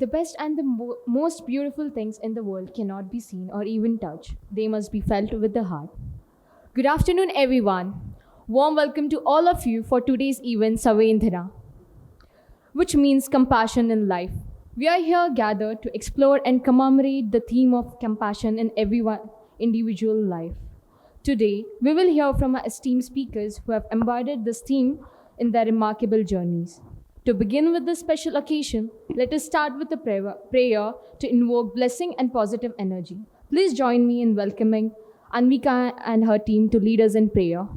The best and the most beautiful things in the world cannot be seen or even touched. They must be felt with the heart. Good afternoon, everyone. Warm welcome to all of you for today's event, Sanvedana, which means compassion in life. We are here gathered to explore and commemorate the theme of compassion in everyone individual life. Today, we will hear from our esteemed speakers who have embodied this theme in their remarkable journeys. To begin with this special occasion, let us start with a prayer to invoke blessing and positive energy. Please join me in welcoming Anvika and her team to lead us in prayer.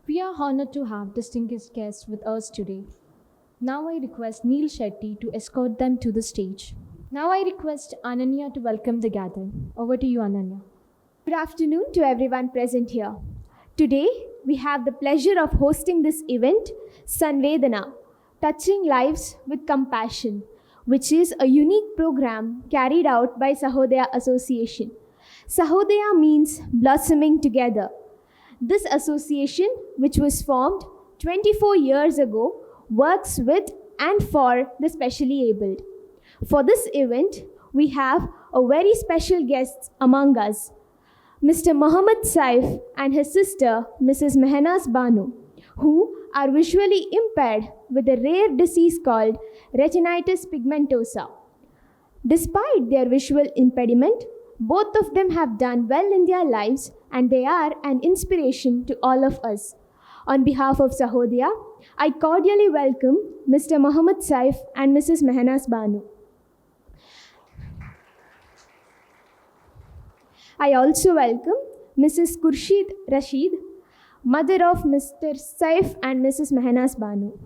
We are honored to have distinguished guests with us today. Now I request Neil Shetty to escort them to the stage. Now I request Ananya to welcome the gathering. Over to you, Ananya. Good afternoon to everyone present here. Today, we have the pleasure of hosting this event, Sanvedana, Touching Lives with Compassion, which is a unique program carried out by Sahodaya Association. Sahodaya means blossoming together. This association, which was formed 24 years ago, works with and for the specially abled. For this event, we have a very special guest among us, Mr. Mohammed Saif and his sister, Mrs. Mehnaz Banu, who are visually impaired with a rare disease called retinitis pigmentosa. Despite their visual impediment, both of them have done well in their lives and they are an inspiration to all of us. On behalf of Sahodaya, I cordially welcome Mr. Mohammed Saif and Mrs. Mehnaz Banu. I also welcome Mrs. Khurshid Rashid, mother of Mr. Saif and Mrs. Mehnaz Banu.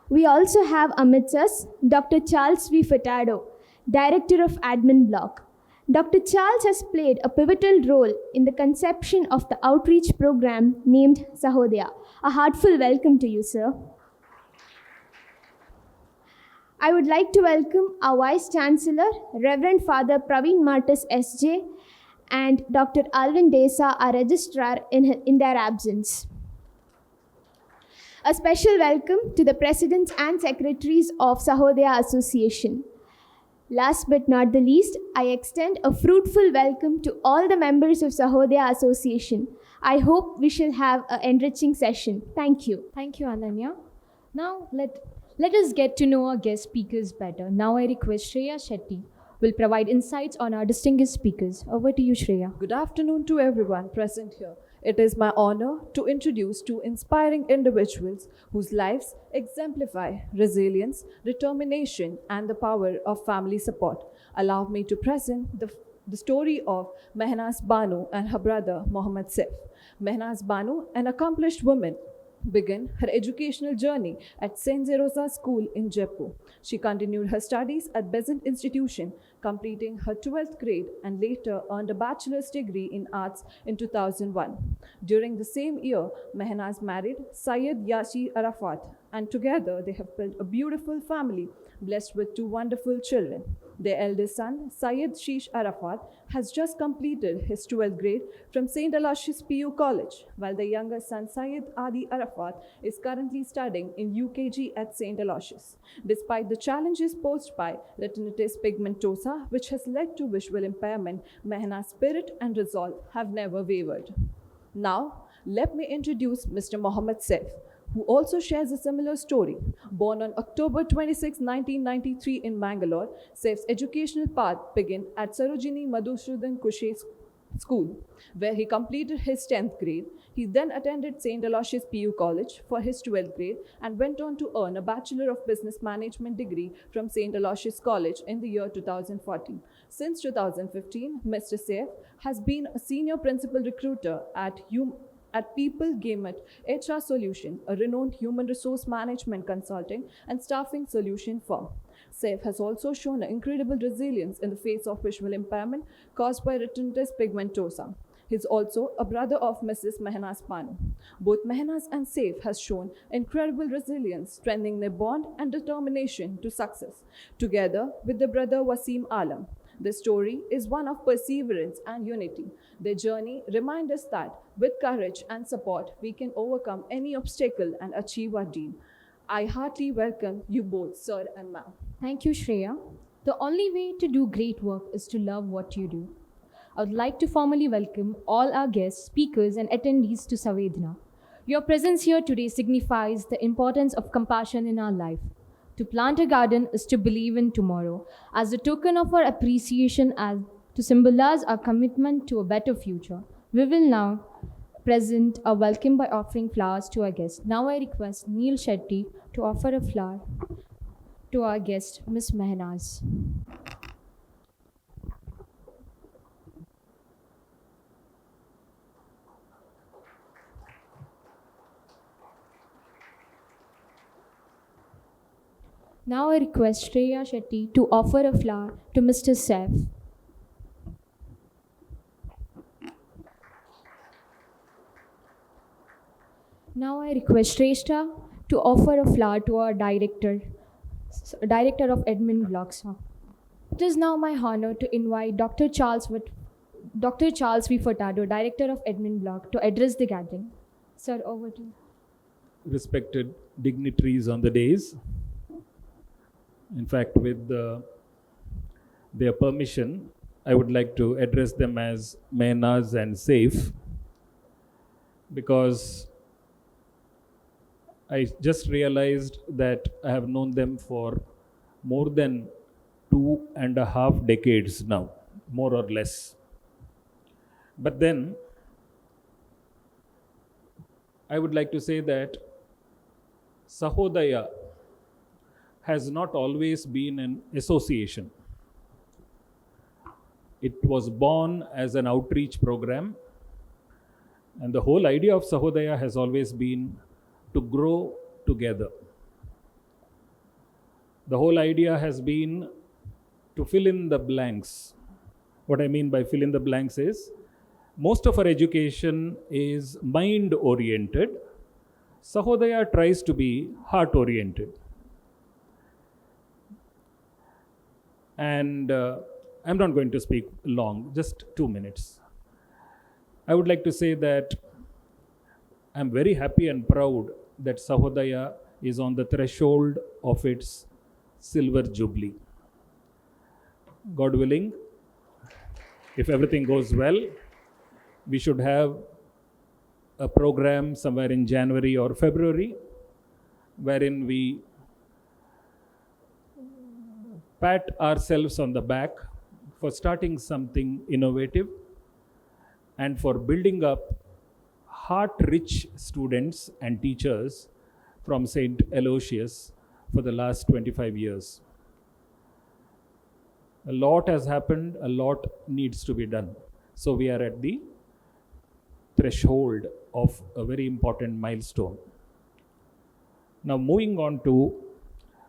We also have amidst us Dr. Charles V. Furtado, Director of Admin Block. Dr. Charles has played a pivotal role in the conception of the outreach program named Sahodaya. A heartfelt welcome to you, sir. I would like to welcome our Vice Chancellor, Reverend Father Praveen Martis S.J. and Dr. Alvin Desa, our Registrar, in their absence. A special welcome to the Presidents and Secretaries of Sahodaya Association. Last but not the least, I extend a fruitful welcome to all the members of Sahodaya Association. I hope we shall have an enriching session. Thank you. Thank you, Ananya. Now let us get to know our guest speakers better. Now I request Shreya Shetty will provide insights on our distinguished speakers. Over to you, Shreya. Good afternoon to everyone present here. It is my honor to introduce two inspiring individuals whose lives exemplify resilience, determination, and the power of family support. Allow me to present the story of Mehnaz Banu and her brother Mohammed Saif. Mehnaz Banu, an accomplished woman began her educational journey at St. Zerosa School in Jaipur. She continued her studies at Besant Institution, completing her 12th grade and later earned a bachelor's degree in arts in 2001. During the same year, Mehnaz married Syed Yashi Arafat, and together they have built a beautiful family blessed with two wonderful children. Their eldest son, Syed Sheesh Arafat, has just completed his 12th grade from St. Aloysius PU College, while their younger son, Syed Adi Arafat, is currently studying in UKG at St. Aloysius. Despite the challenges posed by retinitis pigmentosa, which has led to visual impairment, Mehnaz's spirit and resolve have never wavered. Now, let me introduce Mr. Mohammed Saif, who also shares a similar story. Born on October 26, 1993 in Bangalore, Saif's educational path began at Sarojini Madhusudan Kushe School, where he completed his 10th grade. He then attended St. Aloysius PU College for his 12th grade and went on to earn a Bachelor of Business Management degree from St. Aloysius College in the year 2014. Since 2015, Mr. Saif has been a senior principal recruiter at People Gamut HR Solution, a renowned human resource management consulting and staffing solution firm. Saif has also shown an incredible resilience in the face of visual impairment caused by retinitis pigmentosa. He is also a brother of Mrs. Mehnaz Panu. Both Mehnaz and Saif has shown incredible resilience, strengthening their bond and determination to success, together with their brother Wasim Alam. The story is one of perseverance and unity. Their journey reminds us that with courage and support, we can overcome any obstacle and achieve our dream. I heartily welcome you both, sir and ma'am. Thank you, Shreya. The only way to do great work is to love what you do. I would like to formally welcome all our guests, speakers, and attendees to Sanvedana. Your presence here today signifies the importance of compassion in our life. To plant a garden is to believe in tomorrow, as a token of our appreciation and to symbolize our commitment to a better future. We will now present our welcome by offering flowers to our guests. Now I request Neil Shetty to offer a flower to our guest, Ms. Mehnaz. Now I request Shreya Shetty to offer a flower to Mr. Saif. Now I request Shrestha to offer a flower to our director of admin blocks. It is now my honor to invite Dr. Charles V. Furtado, director of admin block, to address the gathering. Sir, over to you. Respected dignitaries on the days. In fact, with their permission, I would like to address them as Mehnaz and Saif, because I just realized that I have known them for more than 2.5 decades now, more or less. But then, I would like to say that Sahodaya has not always been an association. It was born as an outreach program, and the whole idea of Sahodaya has always been to grow together. The whole idea has been to fill in the blanks. What I mean by fill in the blanks is, most of our education is mind-oriented. Sahodaya tries to be heart-oriented. And I'm not going to speak long, just 2 minutes. I would like to say that I'm very happy and proud that Sahodaya is on the threshold of its silver jubilee. God willing, if everything goes well, we should have a program somewhere in January or February wherein we pat ourselves on the back for starting something innovative and for building up heart-rich students and teachers from St. Aloysius for the last 25 years. A lot has happened, a lot needs to be done. So we are at the threshold of a very important milestone. Now, moving on to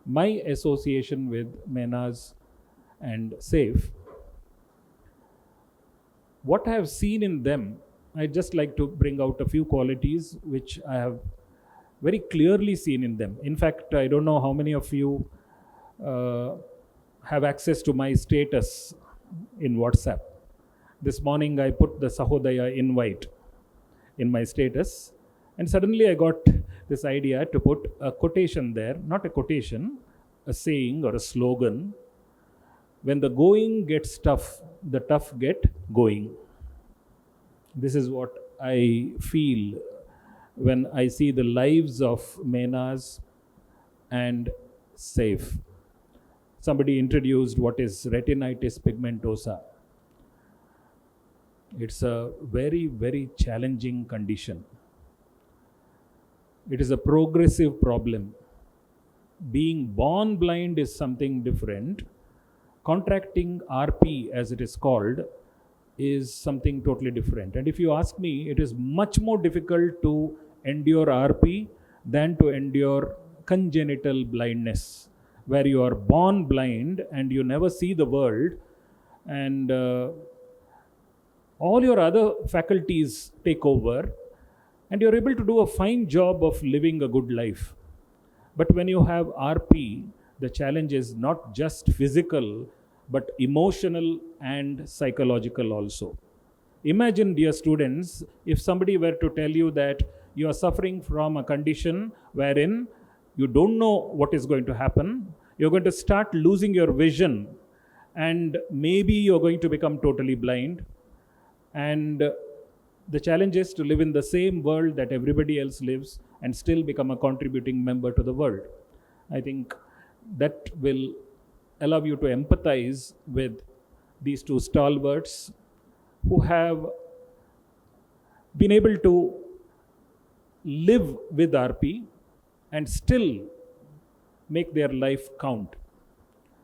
my association with Menas and SAFE, what I have seen in them, I just like to bring out a few qualities which I have very clearly seen in them. In fact, I don't know how many of you uh, have access to my status in WhatsApp. This morning I put the Sahodaya invite in my status, and suddenly I got this idea to put a quotation there, not a quotation, a saying or a slogan. When the going gets tough, the tough get going. This is what I feel when I see the lives of Menas and SAFE. Somebody introduced what is retinitis pigmentosa. It's a very, very challenging condition. It is a progressive problem. Being born blind is something different. Contracting RP, as it is called, is something totally different. And if you ask me, it is much more difficult to endure RP than to endure congenital blindness, where you are born blind and you never see the world, and all your other faculties take over, and you're able to do a fine job of living a good life. But when you have RP, the challenge is not just physical, but emotional and psychological also. Imagine, dear students, if somebody were to tell you that you are suffering from a condition wherein you don't know what is going to happen, you're going to start losing your vision, and maybe you're going to become totally blind. And the challenge is to live in the same world that everybody else lives and still become a contributing member to the world. I think that will allow you to empathize with these two stalwarts who have been able to live with RP and still make their life count.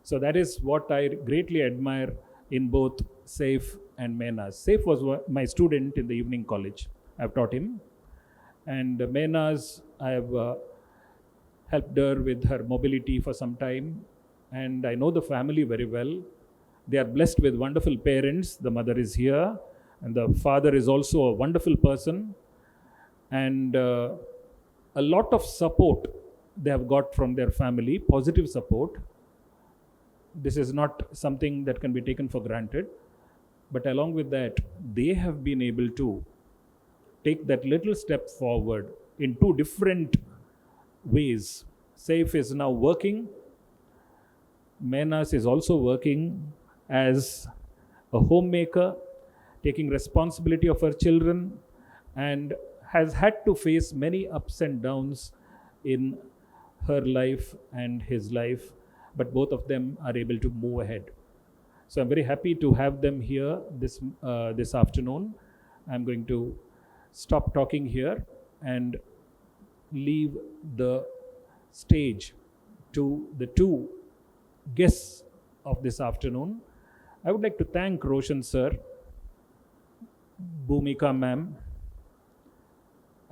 So that is what I greatly admire in both SAFE and Menas. SAFE was my student in the evening college. I've taught him. And Menas, I have helped her with her mobility for some time. And I know the family very well. They are blessed with wonderful parents. The mother is here, and the father is also a wonderful person. And a lot of support they have got from their family, positive support. This is not something that can be taken for granted. But along with that, they have been able to take that little step forward in two different ways. SAFE is now working. Menas is also working as a homemaker, taking responsibility of her children, and has had to face many ups and downs in her life and his life, but both of them are able to move ahead. So I'm very happy to have them here this afternoon. I'm going to stop talking here and leave the stage to the two guests of this afternoon. I would like to thank Roshan sir, Bhumika ma'am,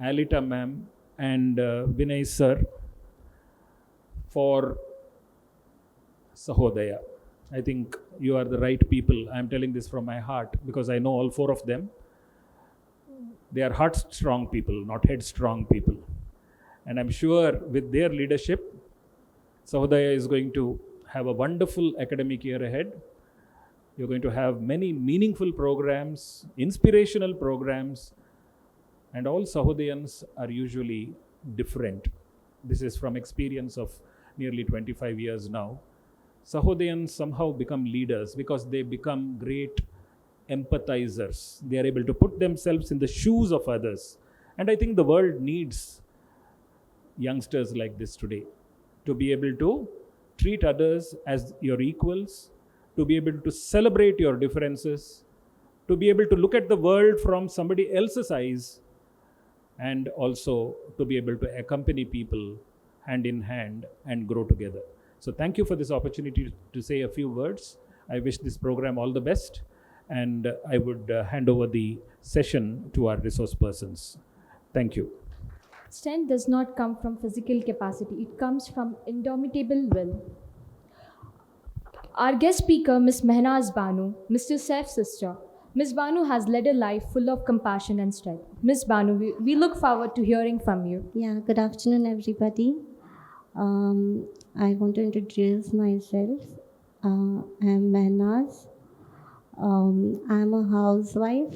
Alita ma'am, and Vinay sir for Sahodaya. I think you are the right people. I'm telling this from my heart because I know all four of them. They are heart-strong people, not headstrong people. And I'm sure with their leadership, Sahodaya is going to have a wonderful academic year ahead. You're going to have many meaningful programs, inspirational programs, and all Sahodayans are usually different. This is from experience of nearly 25 years now. Sahodayans somehow become leaders because they become great empathizers. They are able to put themselves in the shoes of others. And I think the world needs youngsters like this today, to be able to treat others as your equals, to be able to celebrate your differences, to be able to look at the world from somebody else's eyes, and also to be able to accompany people hand in hand and grow together. So thank you for this opportunity to say a few words. I wish this program all the best, and I would hand over the session to our resource persons. Thank you. Strength does not come from physical capacity, it comes from indomitable will. Our guest speaker, Ms. Mehnaz Banu, Mr. Saif's sister. Ms. Banu has led a life full of compassion and strength. Ms. Banu, we look forward to hearing from you. Yeah, good afternoon, everybody. I want to introduce myself. I'm Mehnaz. I'm a housewife,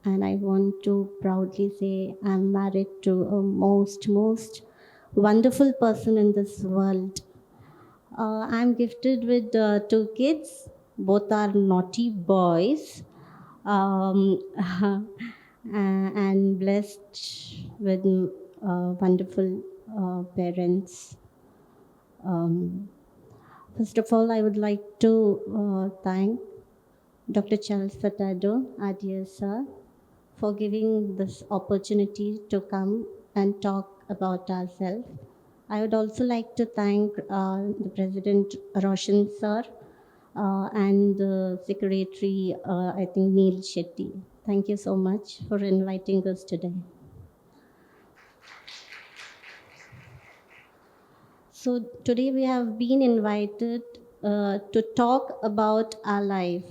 and I want to proudly say I'm married to a most wonderful person in this world. I'm gifted with two kids. Both are naughty boys, and blessed with wonderful parents. Um, First of all, I would like to thank Dr. Charles Furtado, our dear sir, for giving this opportunity to come and talk about ourselves. I would also like to thank the President Roshan sir and the Secretary, I think Neil Shetty. Thank you so much for inviting us today. So today we have been invited to talk about our life.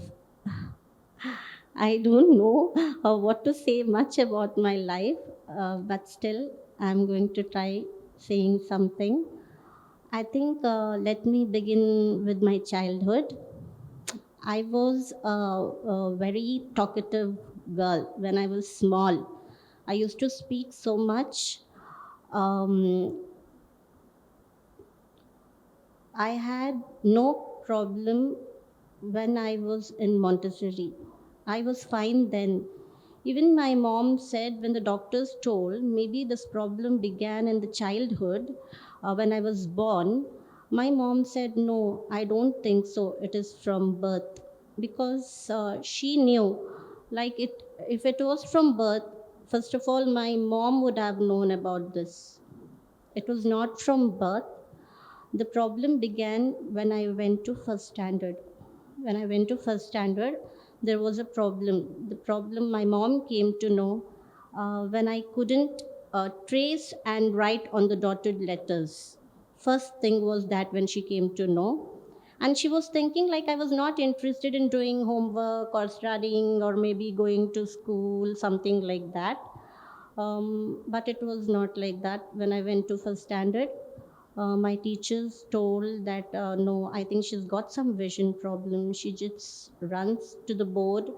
I don't know what to say much about my life, but still I'm going to try saying something. I think let me begin with my childhood. I was a very talkative girl when I was small. I used to speak so much. Um, I had no problem when I was in Montessori. I was fine then. Even my mom said when the doctors told maybe this problem began in the childhood when I was born, my mom said, no, I don't think so. It is from birth. Because she knew, like it, if it was from birth, first of all, my mom would have known about this. It was not from birth. The problem began when I went to first standard. When I went to first standard, there was a problem. The problem my mom came to know when I couldn't trace and write on the dotted letters. First thing was that when she came to know. And she was thinking like I was not interested in doing homework or studying or maybe going to school, something like that. But it was not like that. When I went to first standard, my teachers told that no, I think she's got some vision problem. She just runs to the board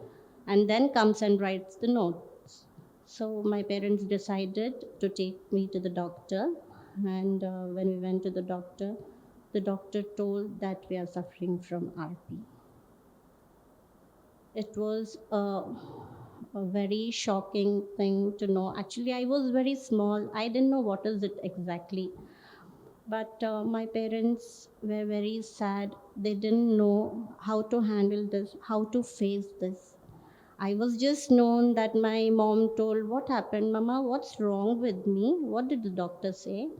and then comes and writes the notes. So my parents decided to take me to the doctor. And when we went to the doctor told that we are suffering from RP. It was a very shocking thing to know. Actually, I was very small. I didn't know what is it exactly. But my parents were very sad. They didn't know how to handle this, how to face this. I was just known that my mom told, what happened, Mama? What's wrong with me? What did the doctor say?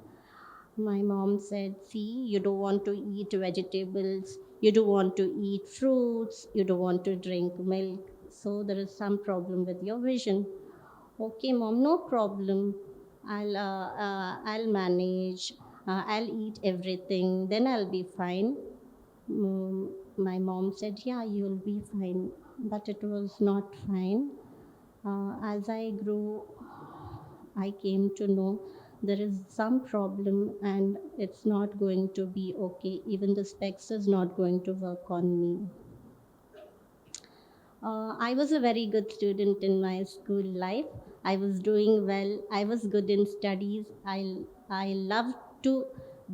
My mom said, see, you don't want to eat vegetables, you don't want to eat fruits, you don't want to drink milk. So there is some problem with your vision. Okay, mom, no problem. I'll manage. I'll eat everything. Then I'll be fine. My mom said, yeah, you'll be fine. But it was not fine. As I grew, I came to know there is some problem and it's not going to be okay. Even the specs is not going to work on me. I was a very good student in my school life. I was doing well. I was good in studies. I loved to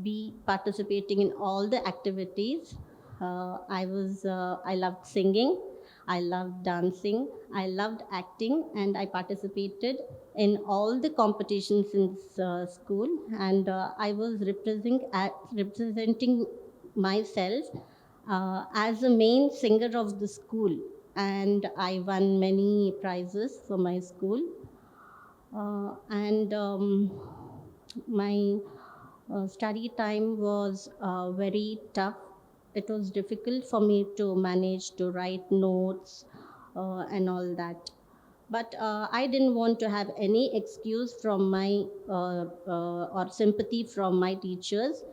be participating in all the activities. I loved singing. I loved dancing. I loved acting, and I participated in all the competitions in school. And I was representing myself as a main singer of the school, and I won many prizes for my school. And my study time was very tough. It was difficult for me to manage to write notes and all that. But I didn't want to have any excuse from my or sympathy from my teachers.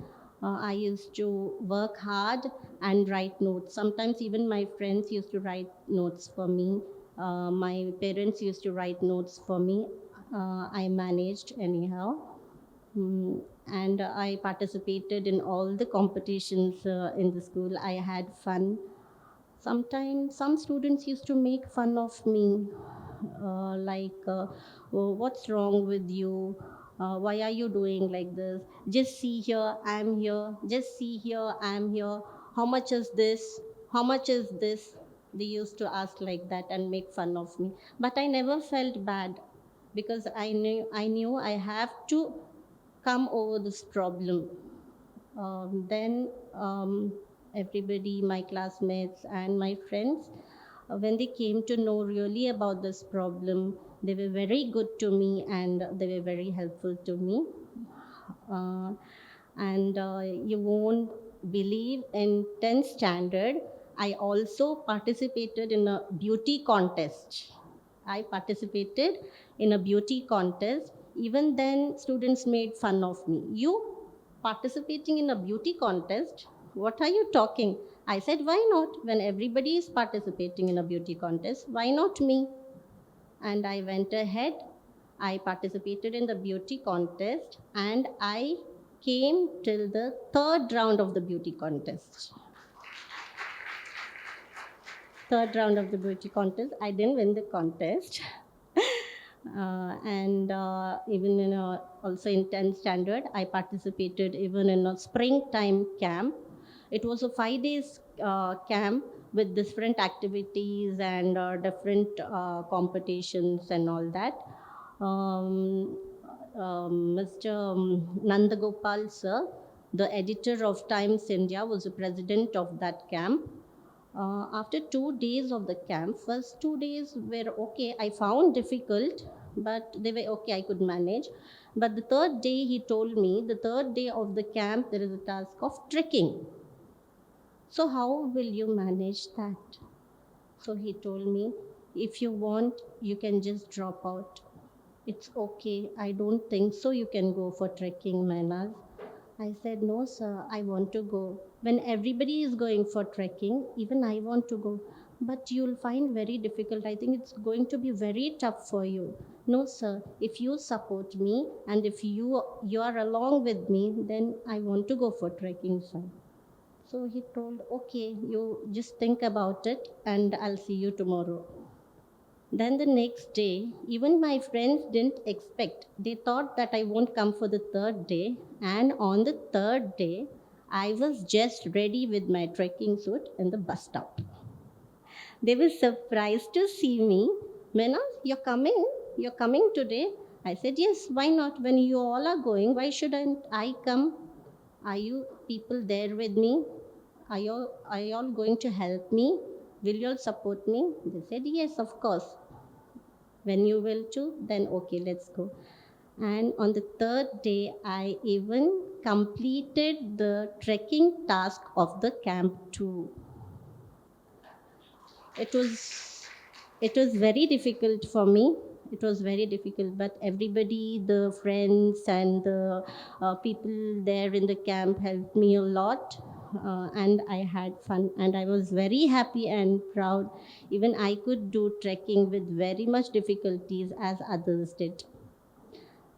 I used to work hard and write notes. Sometimes even my friends used to write notes for me. My parents used to write notes for me. I managed anyhow. And I participated in all the competitions in the school. I had fun. Sometimes some students used to make fun of me, "Oh, what's wrong with you? Why are you doing like this? Just see here, I'm here. Just see here, I'm here. How much is this? How much is this?" They used to ask like that and make fun of me. But I never felt bad because I knew I have to come over this problem. Then everybody, my classmates and my friends, when they came to know really about this problem, they were very good to me and they were very helpful to me. Uh, and you won't believe, in 10th standard, I also participated in a beauty contest. I participated in a beauty contest. Even then, students made fun of me. "You participating in a beauty contest? What are you talking?" I said, "Why not? When everybody is participating in a beauty contest, why not me?" And I went ahead. I participated in the beauty contest and I came till the third round of the beauty contest. Third round of the beauty contest. I didn't win the contest. And even also in 10th standard, I participated even in a springtime camp. It was a 5 days camp with different activities and different competitions and all that. Mr. Nandagopal sir, the editor of Times India, was the president of that camp. After 2 days of the camp, first 2 days were okay. I found difficult, but they were okay. I could manage. But the third day, he told me, the third day of the camp, there is a task of trekking. So how will you manage that? So he told me, "If you want, you can just drop out. It's okay. I don't think so. You can go for trekking, Manaz." I said, "No, sir, I want to go. When everybody is going for trekking, even I want to go. But you'll find very difficult. I think it's going to be very tough for you." "No, sir, if you support me and if you are along with me, then I want to go for trekking, sir." So he told, "Okay, you just think about it and I'll see you tomorrow." Then the next day, even my friends didn't expect. They thought that I won't come for the third day. And on the third day, I was just ready with my trekking suit in the bus stop. They were surprised to see me. "Mena, you're coming? You're coming today?" I said, "Yes, why not? When you all are going, why shouldn't I come? Are you people there with me? Are you all going to help me? Will you all support me?" They said, "Yes, of course. When you will too, then okay, let's go." And on the third day, I even completed the trekking task of the camp too. It was it was very difficult for me. It was very difficult, but everybody, the friends and the people there in the camp helped me a lot. And I had fun and I was very happy and proud. Even I could do trekking with very much difficulties as others did.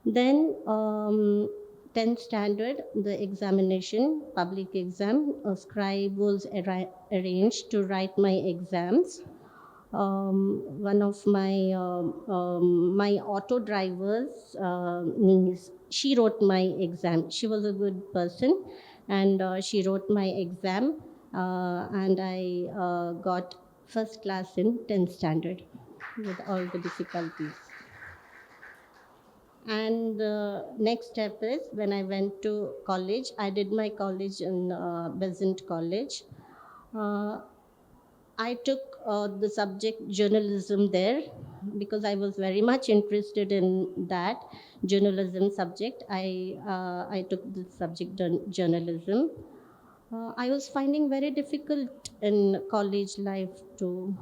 Then 10th standard, the examination, public exam, a scribe was arranged to write my exams. One of my auto driver's niece, she wrote my exam. She was a good person, and she wrote my exam, and I got first class in 10th standard with all the difficulties. And the next step is when I went to college, I did my college in Besant College. Uh, I took the subject journalism there because I was very much interested in that journalism subject. I took the subject journalism. I was finding very difficult in college life to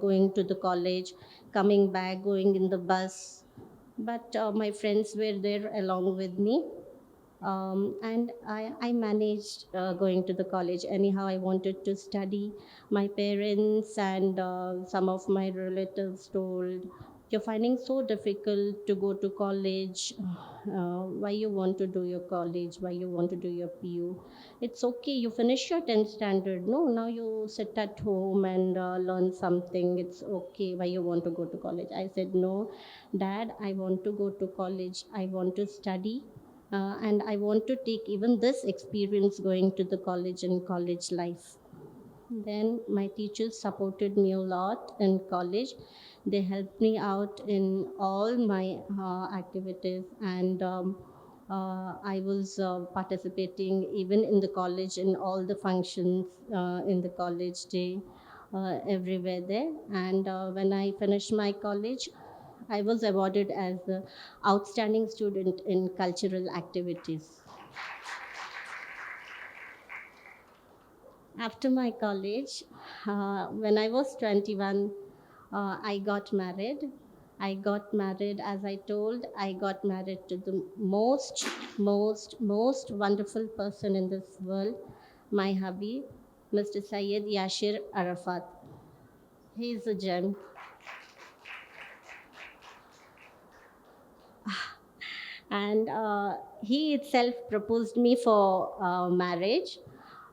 going to the college, coming back, going in the bus. But my friends were there along with me, and I managed going to the college. Anyhow, I wanted to study. My parents and some of my relatives told, "You're finding so difficult to go to college. Why you want to do your college? Why you want to do your PU? It's okay. You finish your 10th standard. No, now you sit at home and learn something. It's okay. Why you want to go to college?" I said, "No, Dad, I want to go to college. I want to study, and I want to take even this experience going to the college and college life." Then my teachers supported me a lot in college. They helped me out in all my activities, and I was participating even in the college in all the functions in the college day, everywhere there. And when I finished my college, I was awarded as the outstanding student in cultural activities. After my college, when I was 21, I got married. I got married, as I told, I got married to the most wonderful person in this world, my hubby, Mr. Syed Yashir Arafat. He is a gem. And he itself proposed me for marriage.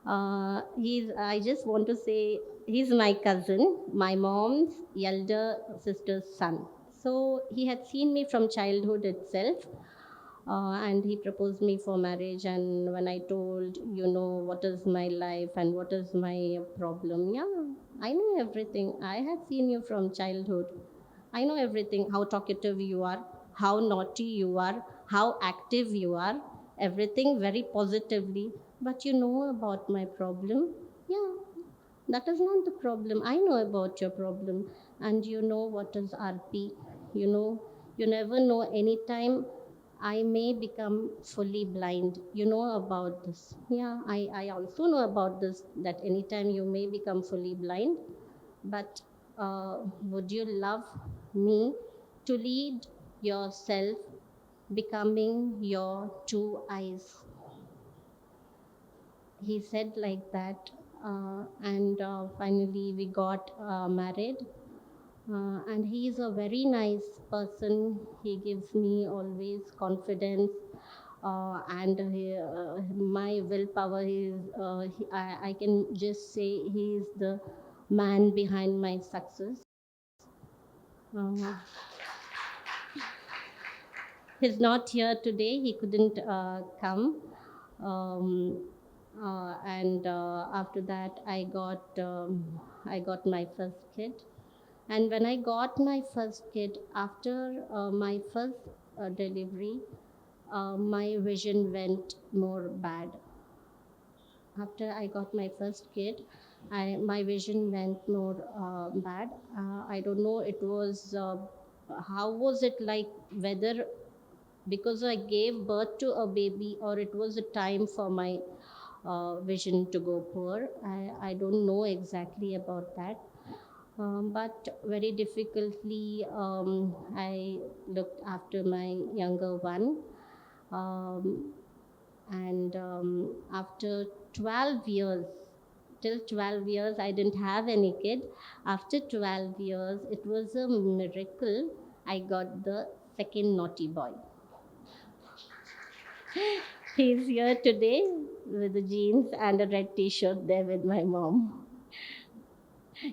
I just want to say, he's my cousin, my mom's elder sister's son. So he had seen me from childhood itself, and he proposed me for marriage. And when I told, what is my life and what is my problem, yeah, I know everything. I had seen you from childhood. I know everything, how talkative you are, how naughty you are, how active you are, everything very positively. But you know about my problem? Yeah, that is not the problem. I know about your problem. And you know what is RP. You know, you never know anytime I may become fully blind. You know about this. Yeah, I also know about this, that anytime you may become fully blind. But would you love me to lead yourself becoming your two eyes? He said like that, and finally we got married. And he is a very nice person. He gives me always confidence, and my willpower is, I can just say he is the man behind my success. Uh, he's not here today. He couldn't come. Um, and after that, I got my first kid. And when I got my first kid, after my first delivery, my vision went more bad. After I got my first kid, my vision went more bad. I don't know. It was how was it like? Whether because I gave birth to a baby, or it was a time for my vision to go poor. I don't know exactly about that. But very difficultly, I looked after my younger one. Um, and after 12 years, till 12 years, I didn't have any kid. After 12 years, it was a miracle. I got the second naughty boy. He's here today with the jeans and a red t-shirt there with my mom.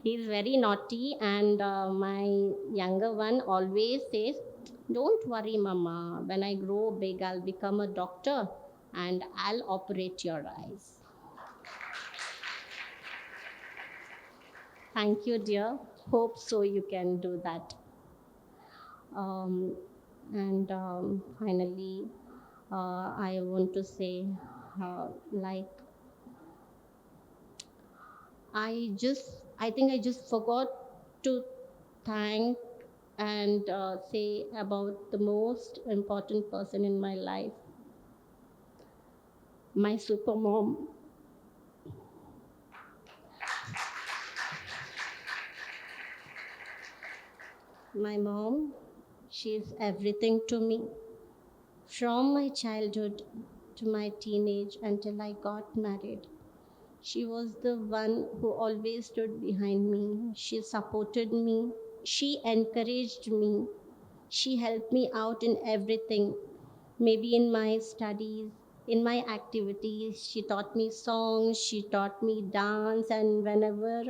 He's very naughty, and my younger one always says, "Don't worry, Mama. When I grow big, I'll become a doctor and I'll operate your eyes." Thank you, dear. Hope so you can do that. Um, and finally, I want to say, like, I think I just forgot to thank and say about the most important person in my life, my super mom. My mom, she's everything to me. From my childhood to my teenage until I got married. She was the one who always stood behind me. She supported me. She encouraged me. She helped me out in everything, maybe in my studies, in my activities. She taught me songs, she taught me dance, and whenever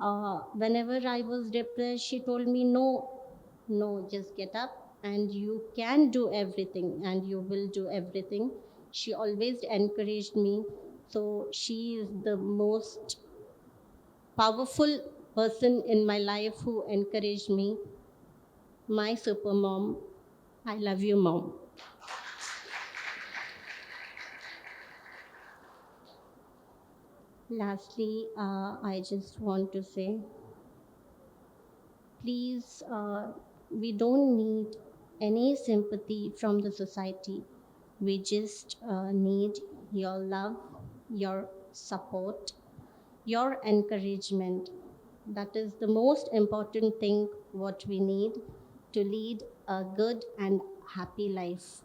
I was depressed, she told me, no, no, just get up and you can do everything and you will do everything. She always encouraged me. So she is the most powerful person in my life who encouraged me. My super mom. I love you, mom. Lastly, I just want to say, please, we don't need any sympathy from the society. We just need your love, your support, your encouragement. That is the most important thing what we need to lead a good and happy life.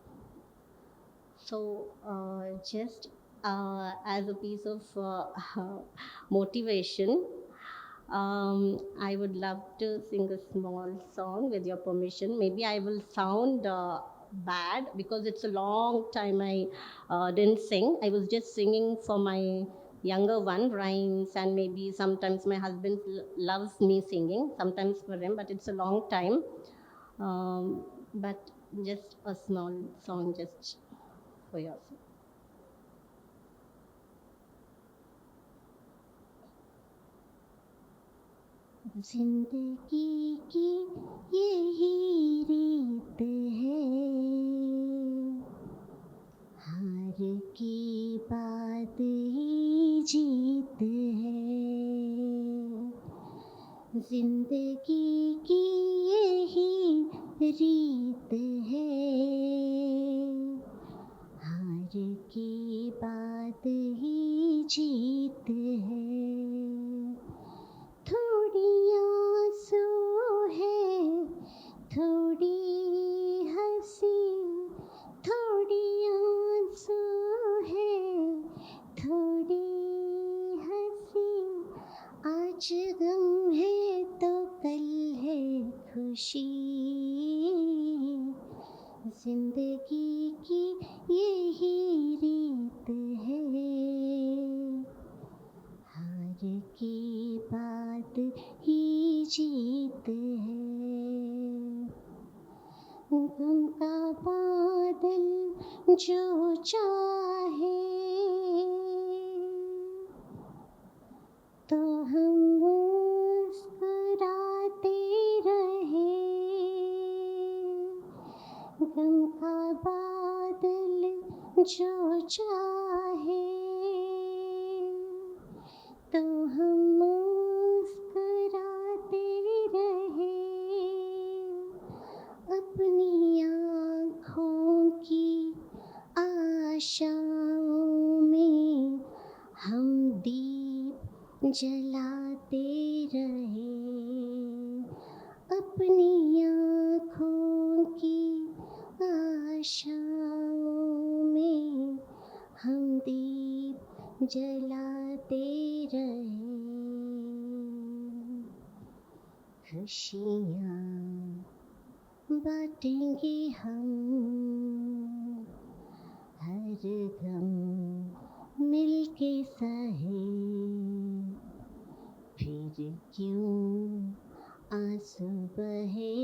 So, just as a piece of motivation, I would love to sing a small song with your permission. Maybe I will sound bad because it's a long time I didn't sing. I was just singing for my younger one, rhymes, and maybe sometimes my husband loves me singing, sometimes for him, but it's a long time. But just a small song just for yourself. जिंदगी की यही रीत है, हार की बात ही जीत है। जिंदगी की यही रीत है, हार की बात ही जीत है। थोड़ी आंसू है, थोड़ी हंसी, थोड़ी आंसू है, थोड़ी हंसी। आज गम है तो कल है खुशी। जिंदगी की यही रीत है, हार की बात ही जीत है। गम का बादल जो चाहे तो हम मुस्कुराते रहे। गम का बादल जो चाहे तो हम मुस्कुराते रहे। अपनी आँखों की आशाओं में हम दीप जलाते रहे। अपनी आँखों की आशाओं में हम दीप जलाते रहे। खुशियाँ बांटेंगे हम, हर गम मिलके सहे। फिर क्यों आंसू बहे,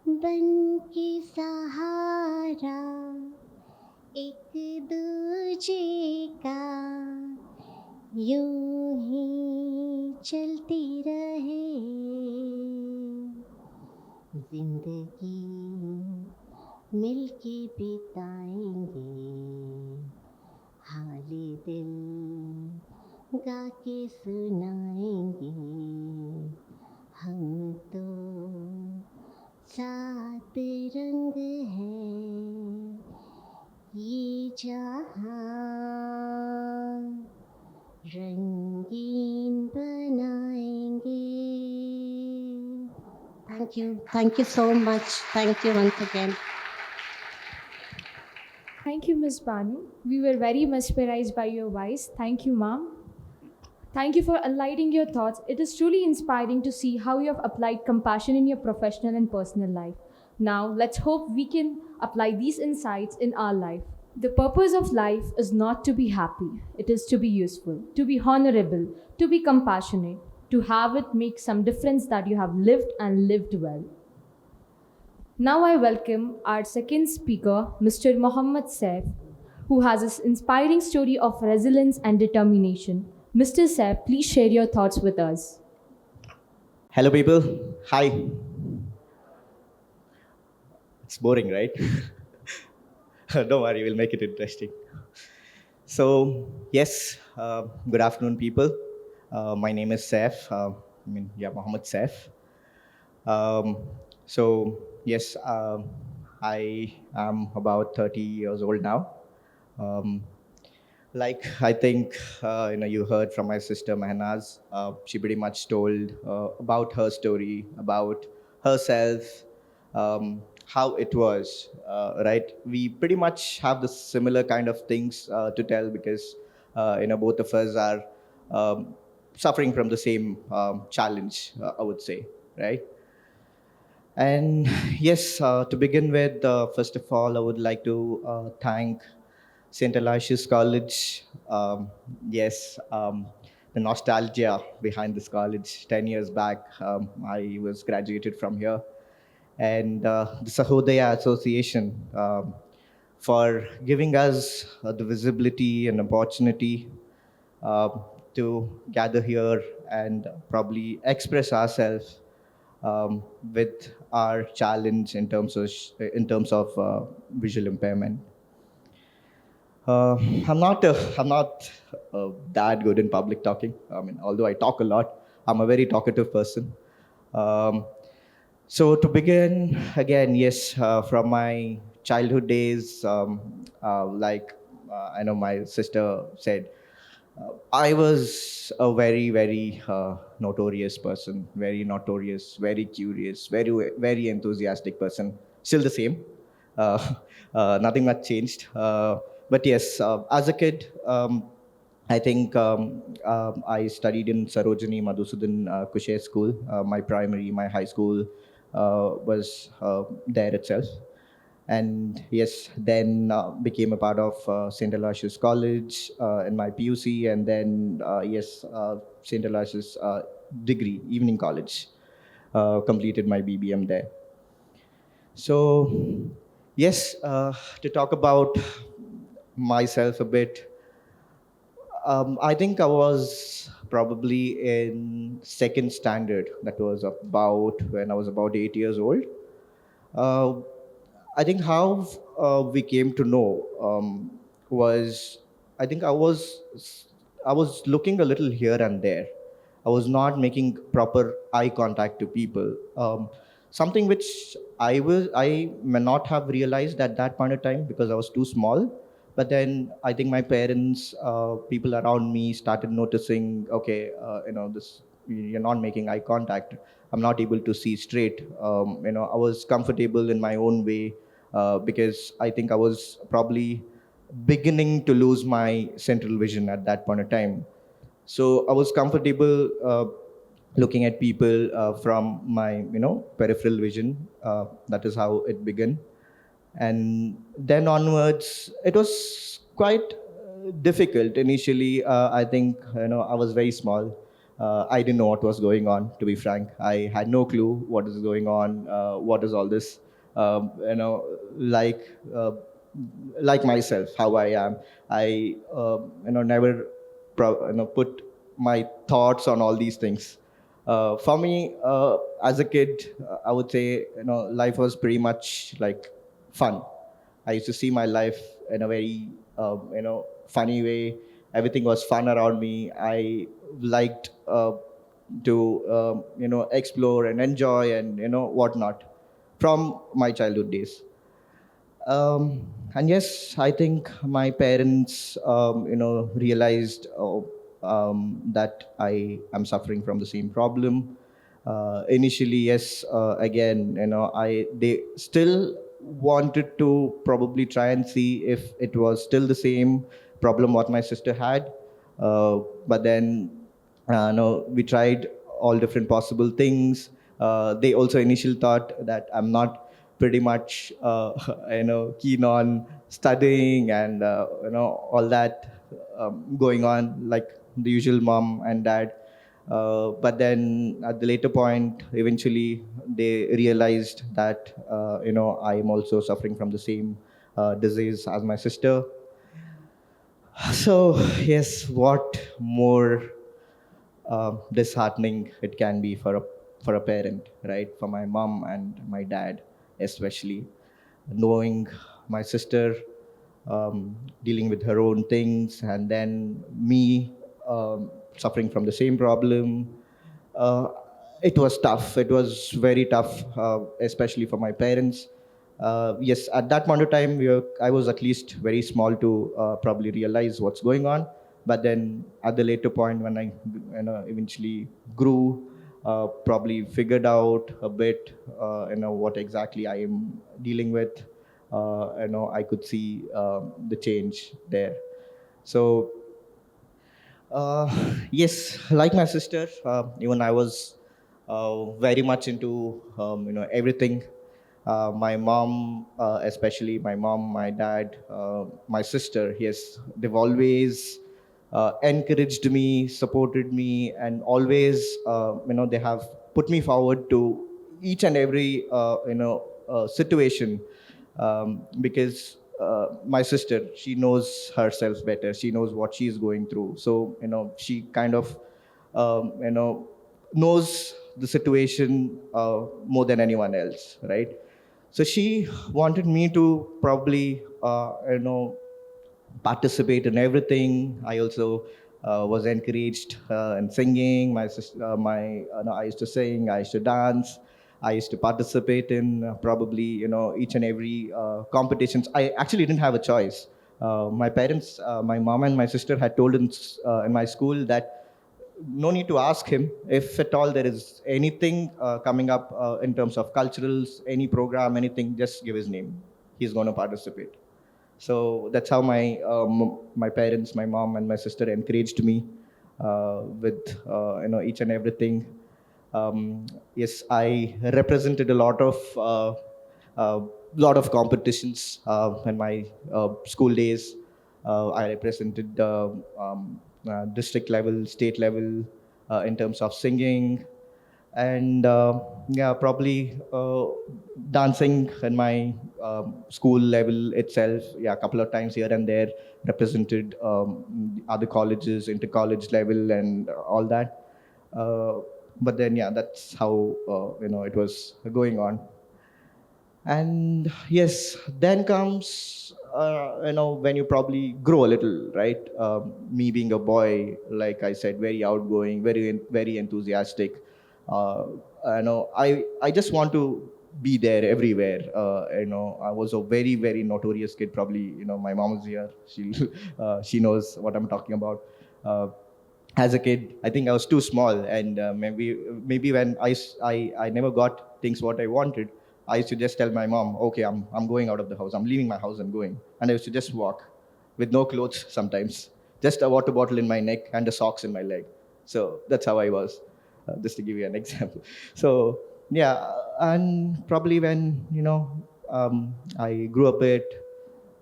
बन के सहारा एक दूजे का, यूं ही चलती रहे। जिंदगी मिलके बिताएंगे, हाले दिल गा के सुनाएंगे। हम तो सात रंग हैं ये जहां, रंगीन बनाएंगे। Thank you. Thank you so much. Thank you once again. Thank you, Ms. Banu. We were very mesmerized by your voice. Thank you, ma'am. Thank you for enlightening your thoughts. It is truly inspiring to see how you have applied compassion in your professional and personal life. Now, let's hope we can apply these insights in our life. The purpose of life is not to be happy, it is to be useful, to be honorable, to be compassionate, to have it make some difference that you have lived and lived well. Now I welcome our second speaker, Mr. Mohammed Saif, who has this inspiring story of resilience and determination. Mr. Saif, please share your thoughts with us. Hello, people. Hi. It's boring, right? Don't worry, we'll make it interesting. So, yes, good afternoon, people. My name is Saif. Mohammed Saif. Um, so, yes, I am about 30 years old now. Um, like I think you heard from my sister Mehnaz, she pretty much told about her story, about herself, how it was. Right? We pretty much have the similar kind of things to tell because both of us are um, suffering from the same challenge. I would say, right? And yes, to begin with, first of all, I would like to thank St. Aloysius College. Yes, the nostalgia behind this college. 10 years back, I was graduated from here. And the Sahodaya Association for giving us the visibility and opportunity uh, to gather here and probably express ourselves with our challenge in terms of visual impairment. Uh, I'm not that good in public talking. I mean, although I talk a lot, I'm a very talkative person. Um, so to begin again, yes, from my childhood days, I know my sister said, I was a very, very notorious person, very notorious, very curious, very enthusiastic person. Still the same. Uh, nothing much changed. But yes, as a kid, I think I studied in Sarojini Madhusudan Kushe School. My primary, my high school was there itself. And yes, then became a part of St. Aloysius College in my PUC, and then yes, St. Aloysius degree, evening college. Completed my BBM there. So yes, to talk about myself a bit, I think I was probably in second standard. That was about when I was about 8 years old. Uh, I think how we came to know was I think I was looking a little here and there. I was not making proper eye contact to people. Something which I may not have realized at that point of time because I was too small. But then I think my parents, people around me, started noticing. Okay, this you're not making eye contact. I'm not able to see straight. I was comfortable in my own way because I think I was probably beginning to lose my central vision at that point of time. So I was comfortable looking at people from my peripheral vision. That is how it began, and then onwards it was quite difficult initially. I think I was very small. I didn't know what was going on, to be frank. I had no clue what is going on, what is all this. Like like myself, how I am. I never put my thoughts on all these things. For me, as a kid, I would say life was pretty much like fun. I used to see my life in a very funny way. Everything was fun around me. I liked to explore and enjoy and whatnot from my childhood days. And yes, I think my parents, realized that I am suffering from the same problem. Initially, yes, again, I they still wanted to probably try and see if it was still the same problem what my sister had. But then, no, we tried all different possible things. They also initially thought that I'm not pretty much, keen on studying and all that going on like the usual mom and dad. But then at the later point, eventually they realized that I am also suffering from the same disease as my sister. So yes, what more disheartening it can be for a parent, right? For my mom and my dad, especially knowing my sister dealing with her own things, and then me suffering from the same problem. Uh, it was tough. It was very tough, especially for my parents. Yes, at that point of time, I was at least very small to probably realize what's going on. But then at the later point, when I eventually grew, probably figured out a bit, what exactly I am dealing with. I could see the change there. So uh, yes, like my sister, even I was very much into everything. My mom, especially my mom, my dad, my sister. Yes, they've always encouraged me, supported me, and always they have put me forward to each and every situation, because my sister, she knows herself better, she knows what she's going through, so she kind of knows the situation more than anyone else, right? So she wanted me to probably participate in everything. I also was encouraged in singing. I used to sing. I used to dance. I used to participate in probably each and every competitions. I actually didn't have a choice. My parents, my mom and my sister had told in my school that no need to ask him if at all there is anything coming up in terms of culturals, any program, anything. Just give his name. He's going to participate. So that's how my parents, my mom and my sister encouraged me with each and everything. Yes, I represented a uh, lot of competitions in my school days. I represented district level, state level, in terms of singing, and yeah, probably dancing in my school level itself. Yeah, a couple of times here and there, represented other colleges, inter college level, and all that. Uh, but then, yeah, that's how it was going on. And yes, then comes when you probably grow a little, right? Me being a boy, like I said, very outgoing, very enthusiastic. uh, I just want to be there everywhere. I was a very notorious kid. Probably my mom is here, she knows what I'm talking about. uh, as a kid, I think I was too small, and maybe when I never got things what I wanted, I used to just tell my mom, okay, I'm going out of the house, I'm leaving my house and going, and I used to just walk with no clothes sometimes, just a water bottle in my neck and the socks in my leg. So that's how I was, just to give you an example. So yeah, and probably when I grew a bit,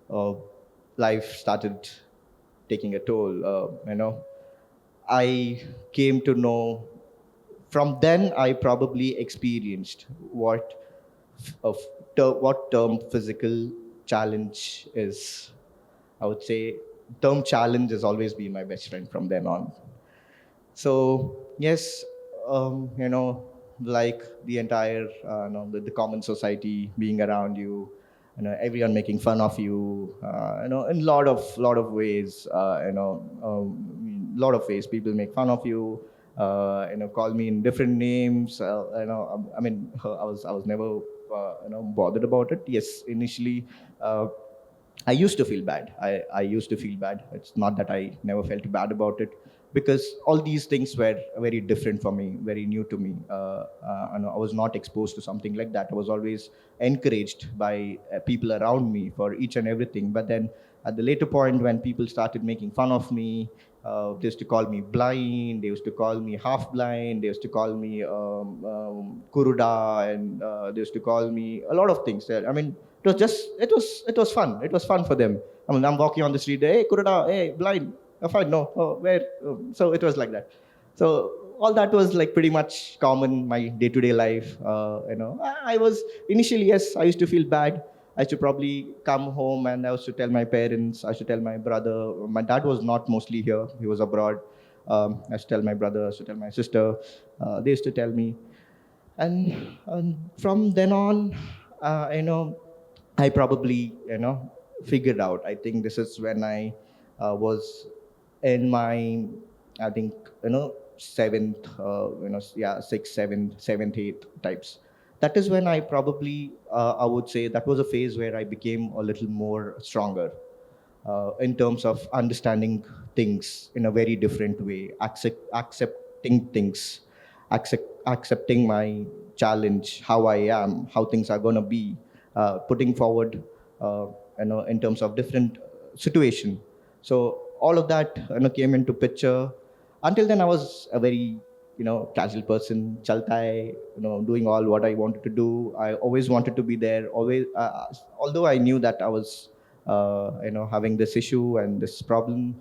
uh, life started taking a toll. I came to know, from then I probably experienced of what term physical challenge is. I would say term challenge has always been my best friend from then on. So yes, like the entire, the common society being around you, everyone making fun of you, in lot of ways, lot of ways people make fun of you, call me in different names. I mean, I was never bothered about it. Yes, initially. I used to feel bad. I used to feel bad. It's not that I never felt bad about it, because all these things were very different for me, very new to me. And I was not exposed to something like that. I was always encouraged by people around me for each and everything. But then at the later point, when people started making fun of me, they used to call me blind. They used to call me half blind. They used to call me kuruda, and they used to call me a lot of things. I mean, it was fun. It was fun for them. I mean, I'm walking on the street. Hey, kuruda. Hey, blind. Oh, fine. No. Oh, where? So it was like that. So all that was like pretty much common my day-to-day life. I was initially, yes, I used to feel bad. I used to probably come home and I used to tell my parents. I used to tell my brother. My dad was not mostly here; he was abroad. I used to tell my brother. I used to tell my sister. They used to tell me, and from then on, I probably figured out. I think this is when I was in my, I think, seventh, yeah, sixth, seventh, eighth types. That is when I probably, I would say that was a phase where I became a little more stronger in terms of understanding things in a very different way, accepting things, accepting my challenge, how I am, how things are going to be, putting forward, in terms of different situation. So all of that came into picture. Until then, I was a very casual person, chalta hai, doing all what I wanted to do. I always wanted to be there. Always, although I knew that I was having this issue and this problem.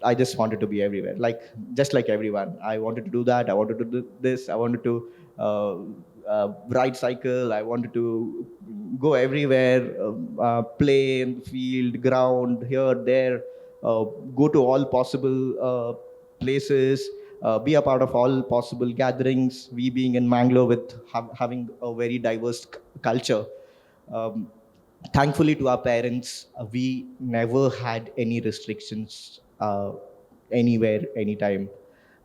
I just wanted to be everywhere, like just like everyone. I wanted to do that. I wanted to do this. I wanted to ride cycle. I wanted to go everywhere, play in the field, ground, here, there, go to all possible places, be a part of all possible gatherings. We being in Mangalore with having a very diverse culture. Um, Thankfully to our parents, we never had any restrictions anywhere, anytime.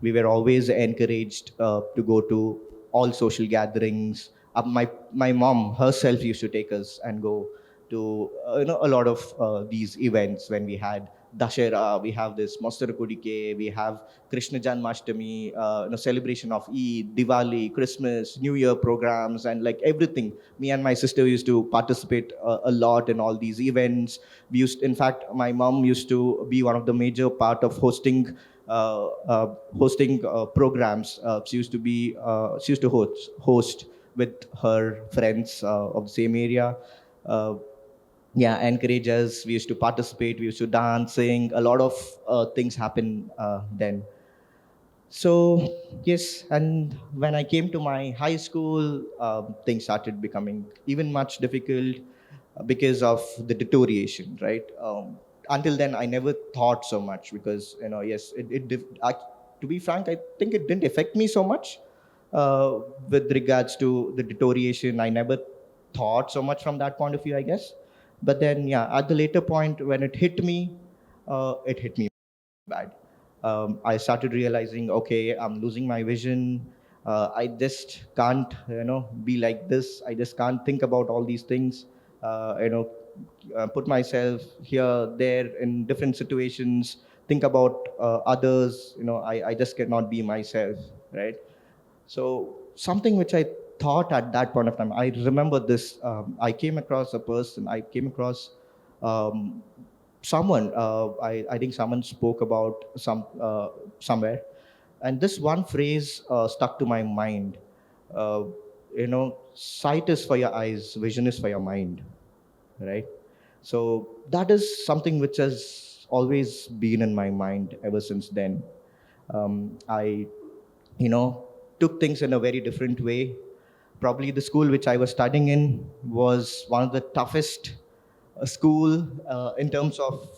We were always encouraged to go to all social gatherings. My mom herself used to take us and go to a lot of these events. When we had Dashera, we have this Mastar Kudike, we have Krishna Janmashtami, celebration of Eid, Diwali, Christmas, New Year programs, and like everything. Me and my sister used to participate a lot in all these events. In fact, my mom used to be one of the major part of hosting programs. She used to host with her friends of the same area. Uh, yeah, encourage us. We used to participate. We used to dance, sing. A lot of things happen then. So yes, and when I came to my high school, things started becoming even much difficult because of the deterioration, right? Until then, I never thought so much because yes, to be frank, I think it didn't affect me so much with regards to the deterioration. I never thought so much from that point of view, I guess. But then, yeah, at the later point when it hit me bad. I started realizing, okay, I'm losing my vision. I just can't, be like this. I just can't think about all these things. Put myself here, there, in different situations. Think about others. I just cannot be myself, right? So something which I thought at that point of time, I remember this. I came across a person. I came across um, someone. I think someone spoke about somewhere, and this one phrase stuck to my mind. Sight is for your eyes, vision is for your mind, right? So that is something which has always been in my mind ever since then. I you know, took things in a very different way. Probably the school which I was studying in was one of the toughest school in terms of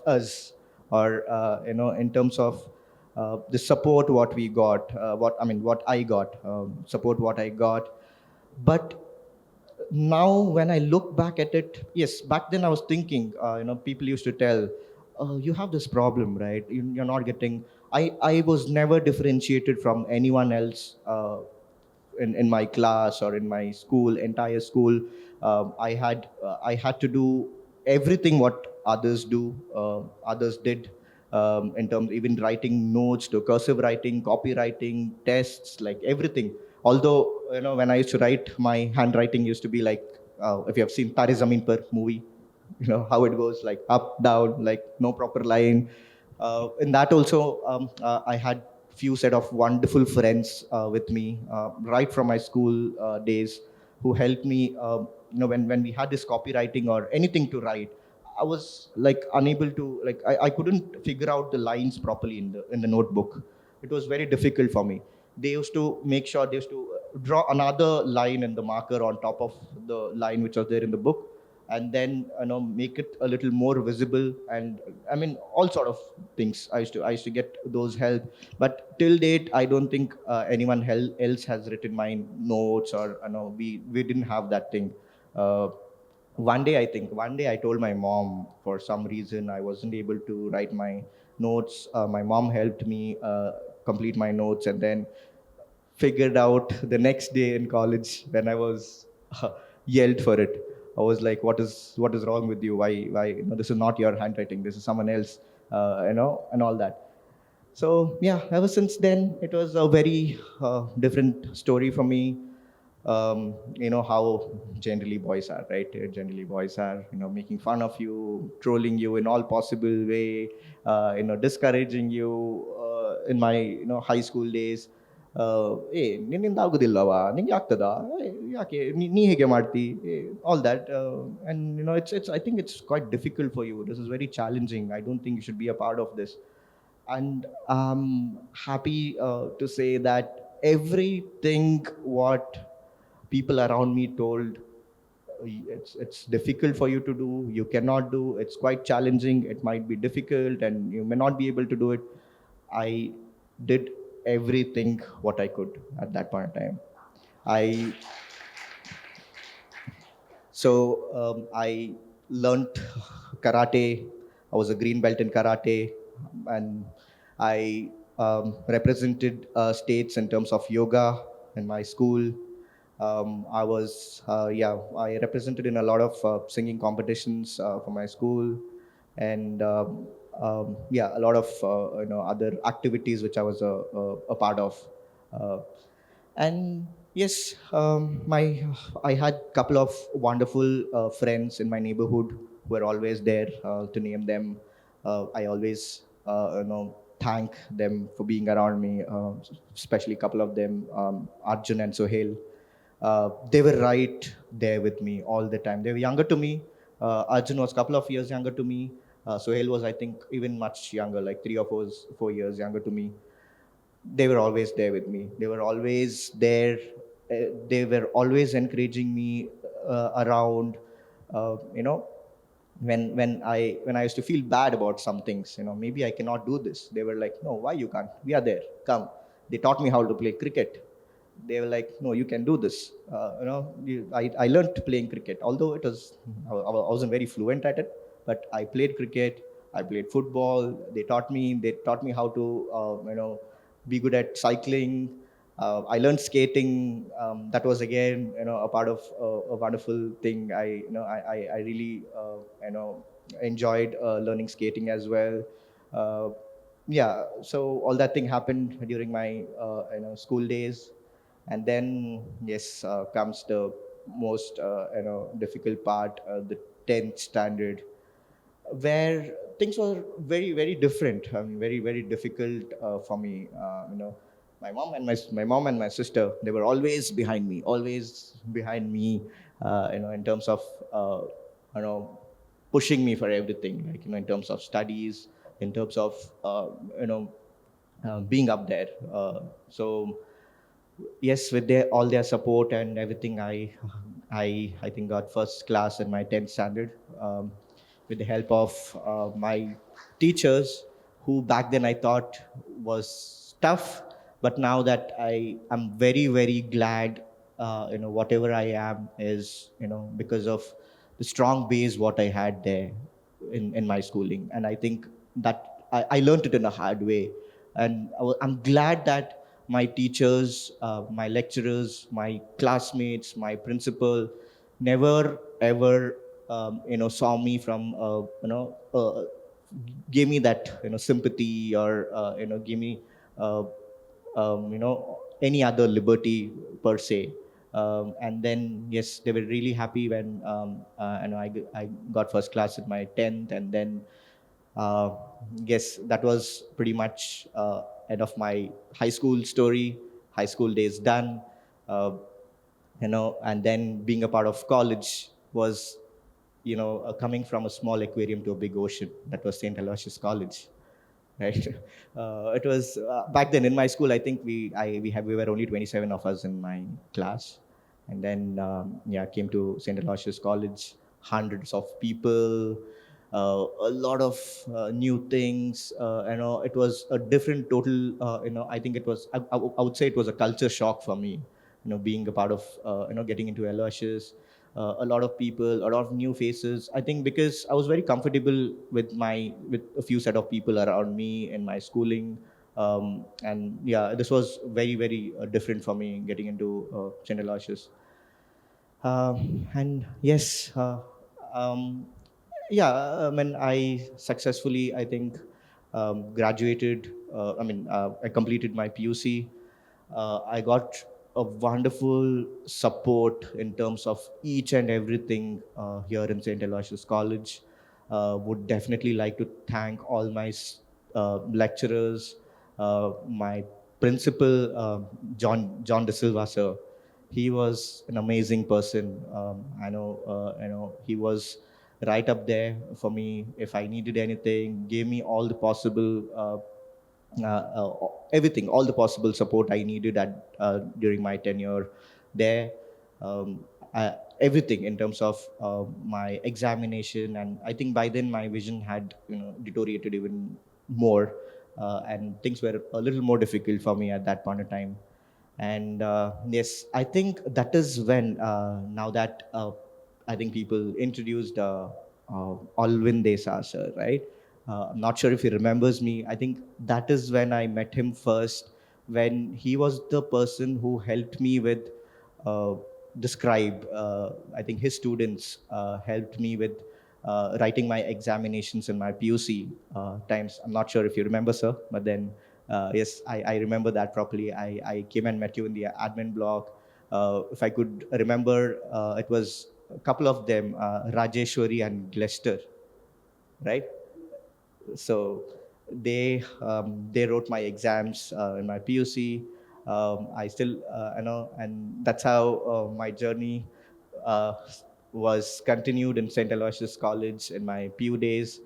us, or in terms of the support what we got, what I got, support what I got. But now when I look back at it, yes, back then I was thinking, people used to tell, you have this problem, right? You're not getting. I was never differentiated from anyone else in my class or in my school, entire school, I had to do everything what others do, others did, in terms even writing notes to cursive writing, copywriting, tests, like everything. Although when I used to write, my handwriting used to be like, if you have seen Tare Zameen Par movie, how it goes, like up down, like no proper line. In that also, I had few set of wonderful friends with me right from my school days, who helped me. When we had this copywriting or anything to write, I was like unable to, like I couldn't figure out the lines properly in the notebook. It was very difficult for me. They used to make sure they used to draw another line in the marker on top of the line which was there in the book, and then make it a little more visible. And I mean, all sort of things I used to get those help. But till date, I don't think anyone else has written my notes, or we didn't have that thing. uh, one day I told my mom, for some reason I wasn't able to write my notes. My mom helped me complete my notes, and then figured out the next day in college when I was yelled for it. I was like, "What is wrong with you? Why? This is not your handwriting. This is someone else." And all that. So yeah, ever since then, it was a very different story for me. How generally boys are, right? Generally boys are, making fun of you, trolling you in all possible way, discouraging you. In my high school days, ನಿನ್ನಿಂದ ಆಗುದಿಲ್ಲವಾ ನಿಂಗೆ ಆಗ್ತದಾ ಯಾಕೆ ನೀ ಹೇಗೆ ಮಾಡ್ತಿ all that. And it's I think it's quite difficult for you. This is very challenging. I don't think you should be a part of this. And I'm happy to say that everything what people around me told, it's difficult for you to do, you cannot do, it's quite challenging, it might be difficult and you may not be able to do it. I did everything what I could at that point in time. I so um, i learned karate. I was a green belt in karate, and I represented states in terms of yoga in my school. I represented in a lot of singing competitions for my school, and yeah, a lot of other activities which I was a part of. Uh, and yes, my I had couple of wonderful friends in my neighborhood who were always there. To name them, I always thank them for being around me. Especially a couple of them, Arjun and Sohail. They were right there with me all the time. They were younger to me. Arjun was a couple of years younger to me. Sohail was, I think, even much younger, like 3 or 4 years younger to me. They were always there with me. They were always there. They were always encouraging me around. You know, when I used to feel bad about some things, maybe I cannot do this. They were like, "No, why you can't? We are there. Come." They taught me how to play cricket. They were like, "No, you can do this." I learned playing cricket, although I wasn't very fluent at it, but I played cricket. I played football. They taught me how to be good at cycling. I learned skating. That was again a part of a wonderful thing. I really enjoyed learning skating as well. Uh, yeah, so all that thing happened during my school days. And then yes, comes the most difficult part, the 10th standard, where things were very very different. I mean, very very difficult for me. My mom and my sister, they were always behind me. In terms of you know pushing me for everything, like in terms of studies, in terms of you know being up there. So yes, with all their support and everything, I think got first class in my 10th standard, with the help of my teachers, who back then I thought was tough, but now that I am very very glad. Whatever I am is because of the strong base what I had there in my schooling. And I think that I learned it in a hard way. And I'm glad that my teachers, my lecturers, my classmates, my principal never ever saw me from gave me that sympathy, or give me uh, any other liberty per se. And then yes, they were really happy when I got first class in my 10th. And then uh, yes, that was pretty much end of my high school story. High school days done. uh, and then being a part of college was coming from a small aquarium to a big ocean. That was St. Aloysius College, right? It was back then in my school. I think we were only 27 of us in my class, and then yeah, came to St. Aloysius College. Hundreds of people, a lot of new things. It was a different total. I think it was. I would say it was a culture shock for me. Being a part of getting into Aloysius, a lot of people, a lot of new faces. I think because I was very comfortable with a few set of people around me in my schooling. And yeah, this was very very different for me getting into St. Aloysius. And yes, yeah, I mean, I successfully, I think, graduated. I completed my PUC. I got a wonderful support in terms of each and everything here in St. Aloysius College. Would definitely like to thank all my lecturers, my principal, John De Silva sir. He was an amazing person. He was right up there for me if I needed anything. Gave me all the possible everything, all the possible support I needed at during my tenure there. Um, Everything in terms of my examination, and I think by then my vision had deteriorated even more, and things were a little more difficult for me at that point of time. And yes, I think that is when now that I think people introduced Alvin Desai sir, right? I'm not sure if he remembers me. I think that is when I met him first, when he was the person who helped me with uh, describe. I think his students helped me with writing my examinations in my PUC times. I'm not sure if you remember, sir, but then yes, I remember that properly. I came and met you in the admin block. If I could remember, it was a couple of them, Rajeshwari and Glester, right? So they wrote my exams in my PUC. I still and that's how my journey uh, was continued in St. Aloysius College in my PU days.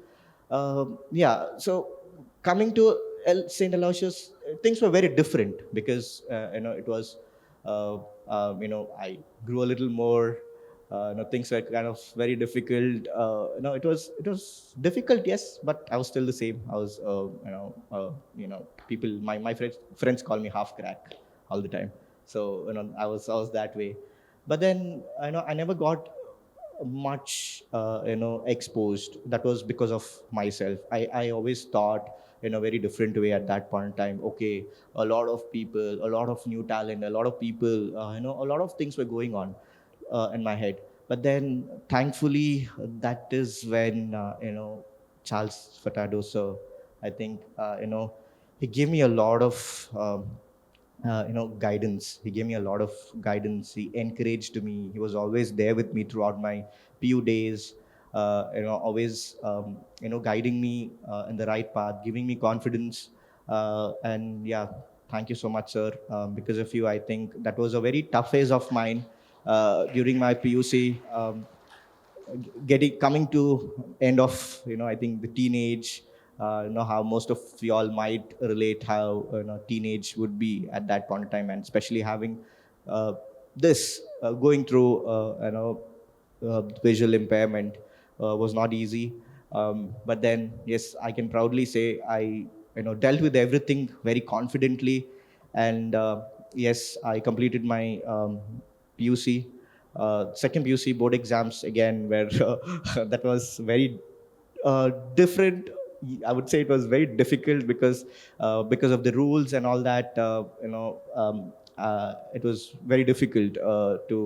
Yeah, so coming to St. Aloysius, things were very different because it was I grew a little more. Things were kind of very difficult. It was difficult, yes, but I was still the same. I was people, my friends call me half crack all the time. So I was that way. But then I never got much exposed. That was because of myself. I always thought in a very different way at that point in time. Okay, a lot of people, a lot of new talent, a lot of people, a lot of things were going on in my head. But then thankfully that is when Charles Furtado sir, I think he gave me a lot of guidance. He gave me a lot of guidance. He encouraged me. He was always there with me throughout my PU days. Always guiding me in the right path, giving me confidence. And yeah, thank you so much, sir. Because of you, I think that was a very tough phase of mine during my PUC. Getting coming to end of I think the teenage. How most of y'all might relate how teenage would be at that point in time, and especially having this going through visual impairment was not easy. But then yes, I can proudly say I dealt with everything very confidently. And yes, I completed my PUC. Second PUC board exams again, where that was very different, I would say it was very difficult because of the rules and all that. It was very difficult to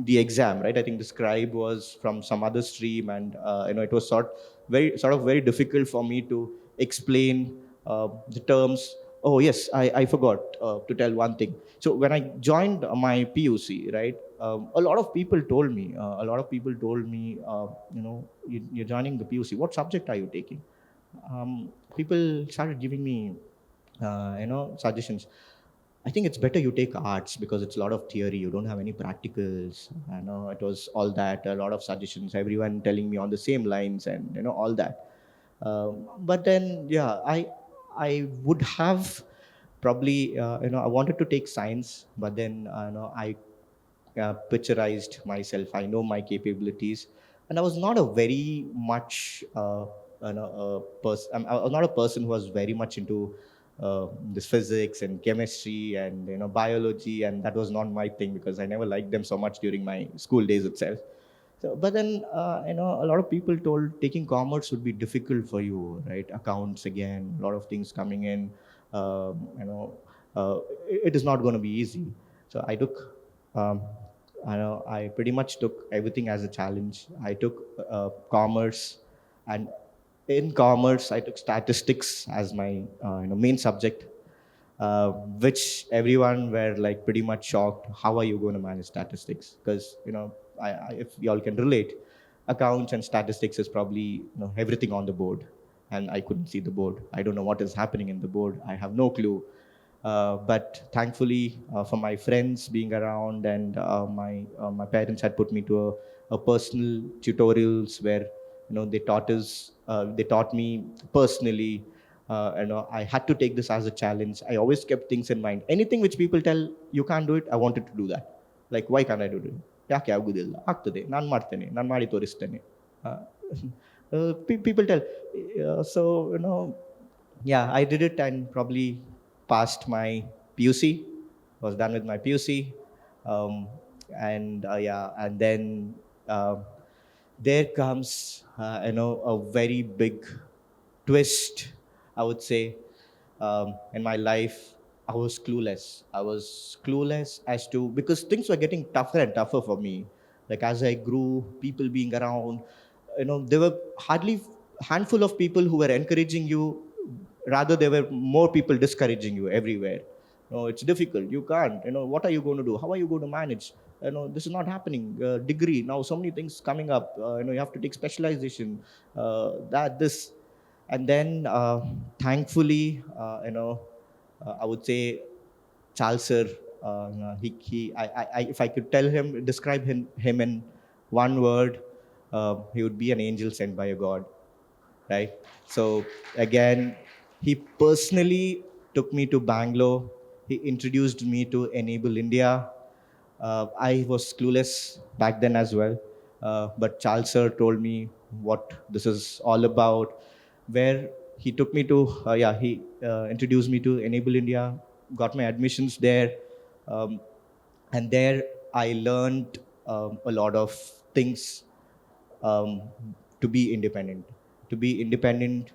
the exam, right? I think the scribe was from some other stream, and it was sort of very difficult for me to explain the terms. Oh yes, I forgot to tell one thing. So when I joined my PUC, right, a lot of people told me, you're joining the PUC. What subject are you taking? People started giving me, suggestions. I think it's better you take arts because it's a lot of theory. You don't have any practicals. I know it was all that, a lot of suggestions, everyone telling me on the same lines, and all that. But then, yeah, I would have probably, I wanted to take science, but then, I picturized myself. I know my capabilities, and I was not a very much person. I was not a person who was very much into this physics and chemistry and biology, and that was not my thing because I never liked them so much during my school days itself. So, but then, a lot of people told taking commerce would be difficult for you, right? Accounts again, a lot of things coming in. It is not going to be easy. So I took, um, I pretty much took everything as a challenge. I took commerce, and in commerce, I took statistics as my main subject, which everyone were like pretty much shocked. How are you going to manage statistics? Because if y'all can relate, accounts and statistics is probably everything on the board, and I couldn't see the board. I don't know what is happening in the board. I have no clue. But thankfully, for my friends being around, and my parents had put me to a personal tutorials where they taught me personally. I had to take this as a challenge. I always kept things in mind. Anything which people tell you can't do it, I wanted to do that. Like, why can't I do it? ಯಾಕೆ ಆಗುದಿಲ್ಲ ಆಗ್ತದೆ, ನಾನು ಮಾಡ್ತೇನೆ, ನಾನು ಮಾಡಿ ತೋರಿಸ್ತೇನೆ. People tell. So yeah, I did it and probably passed my PUC. Was done with my PUC. um, and yeah, and then uh, there comes a very big twist, I would say. In my life, I was clueless. I was clueless as to, because things were getting tougher and tougher for me. Like as I grew, people being around, there were hardly handful of people who were encouraging you. Rather, there were more people discouraging you everywhere. It's difficult. You can't. What are you going to do? How are you going to manage? This is not happening. Degree now. So many things coming up. You have to take specialization. That this, and then thankfully, I would say Charles sir. If I could tell him, describe him in one word, he would be an angel sent by a god, right? So again, he personally took me to Bangalore. He introduced me to Enable India. I was clueless back then as well, but Charles sir told me what this is all about. Where he took me to, he introduced me to Enable India, got my admissions there, um, and there I learned a lot of things, um, to be independent. To be independent.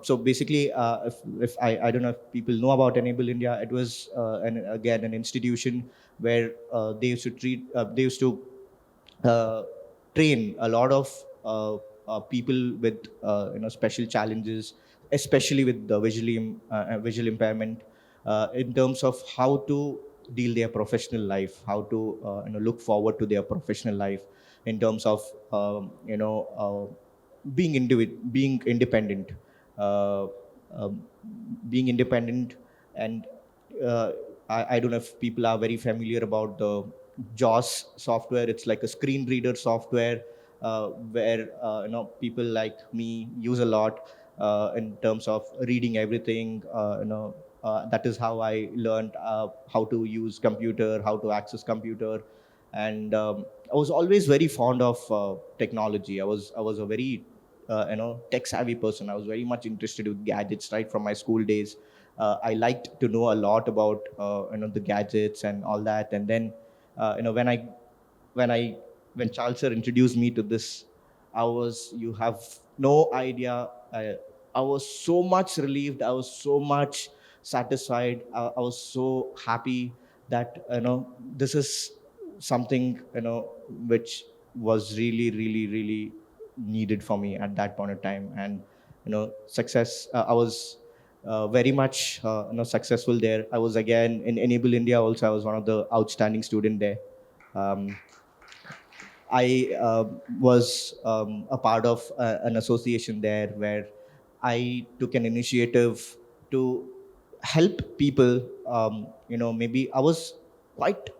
So basically, if I don't know if people know about Enable India, it was again an institution where they used to uh, train a lot of people with special challenges, especially with the visual impairment, in terms of how to deal their professional life, how to look forward to their professional life, in terms of being independent, uh, um, being independent, and I don't know if people are very familiar about the JAWS software. It's like a screen reader software, where people like me use a lot, in terms of reading everything. That is how I learned how to use computer, how to access computer, and I was always very fond of technology. I was a very tech savvy person. I was very much interested with gadgets right from my school days. I liked to know a lot about the gadgets and all that. And then when when when Charles sir introduced me to this, you have no idea. I was so much relieved. I was so much satisfied. I was so happy that this is something which was really, really, really needed for me at that point of time. And success. I was very much successful there. I was again in Enable India. Also, I was one of the outstanding student there. Um, I was a part of an association there where I took an initiative to help people. Maybe I was quite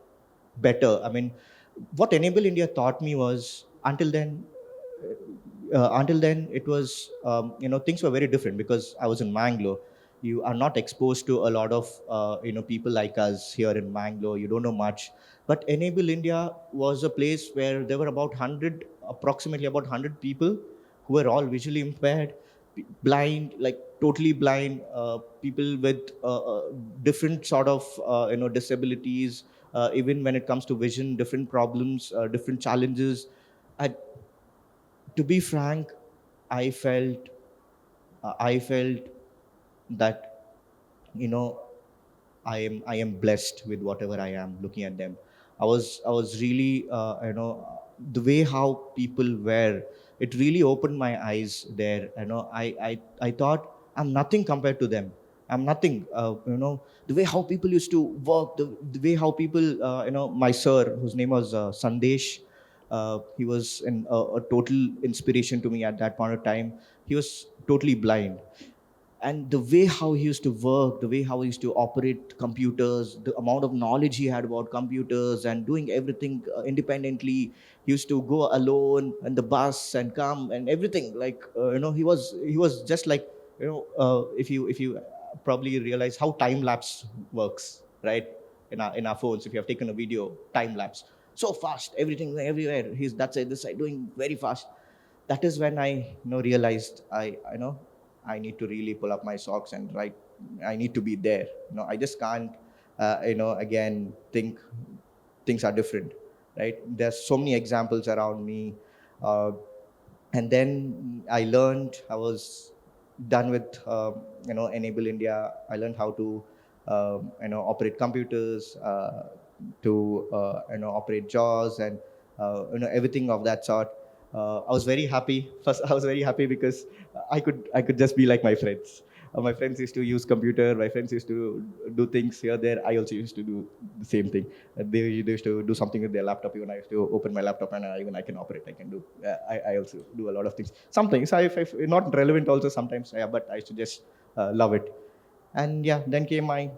better. I mean, what Enable India taught me was until then it was things were very different because I was in Mangalore. You are not exposed to a lot of people like us here in Mangalore. You don't know much, but Enable India was a place where there were about 100, approximately about 100 people who were all visually impaired, blind, like totally blind, people with different sort of disabilities, even when it comes to vision, different problems, different challenges. And to be frank, I felt I felt that you know I am blessed with whatever I am looking at them. I was really the way how people were. It really opened my eyes there. I thought I'm nothing compared to them. I'm nothing. The way how people used to work, the way how people my sir, whose name was Sandesh. He was a total inspiration to me at that point of time. He was totally blind, and the way how he used to work, the way how he used to operate computers, the amount of knowledge he had about computers and doing everything independently. He used to go alone in the bus and come and everything, like he was just like if you probably realize how time lapse works, right? In our phones, if you have taken a video, time lapse, so fast, everything everywhere, he's that side, this side, doing very fast. That is when I realized I need to really pull up my socks and write. I need to be there. I just can't again think things are different, right? There's so many examples around me. uh, and then I learned. I was done with Enable India. I learned how to operate computers, to operate JAWS, and everything of that sort. I was very happy. First, I was very happy because I could just be like my friends. My friends used to use computer. My friends used to do things here there. I also used to do the same thing. They used to do something with their laptop. Even I used to open my laptop, and even I can operate. I can do. I also do a lot of things. Some things if not relevant also sometimes. Yeah, but I used to just love it. And yeah, then came my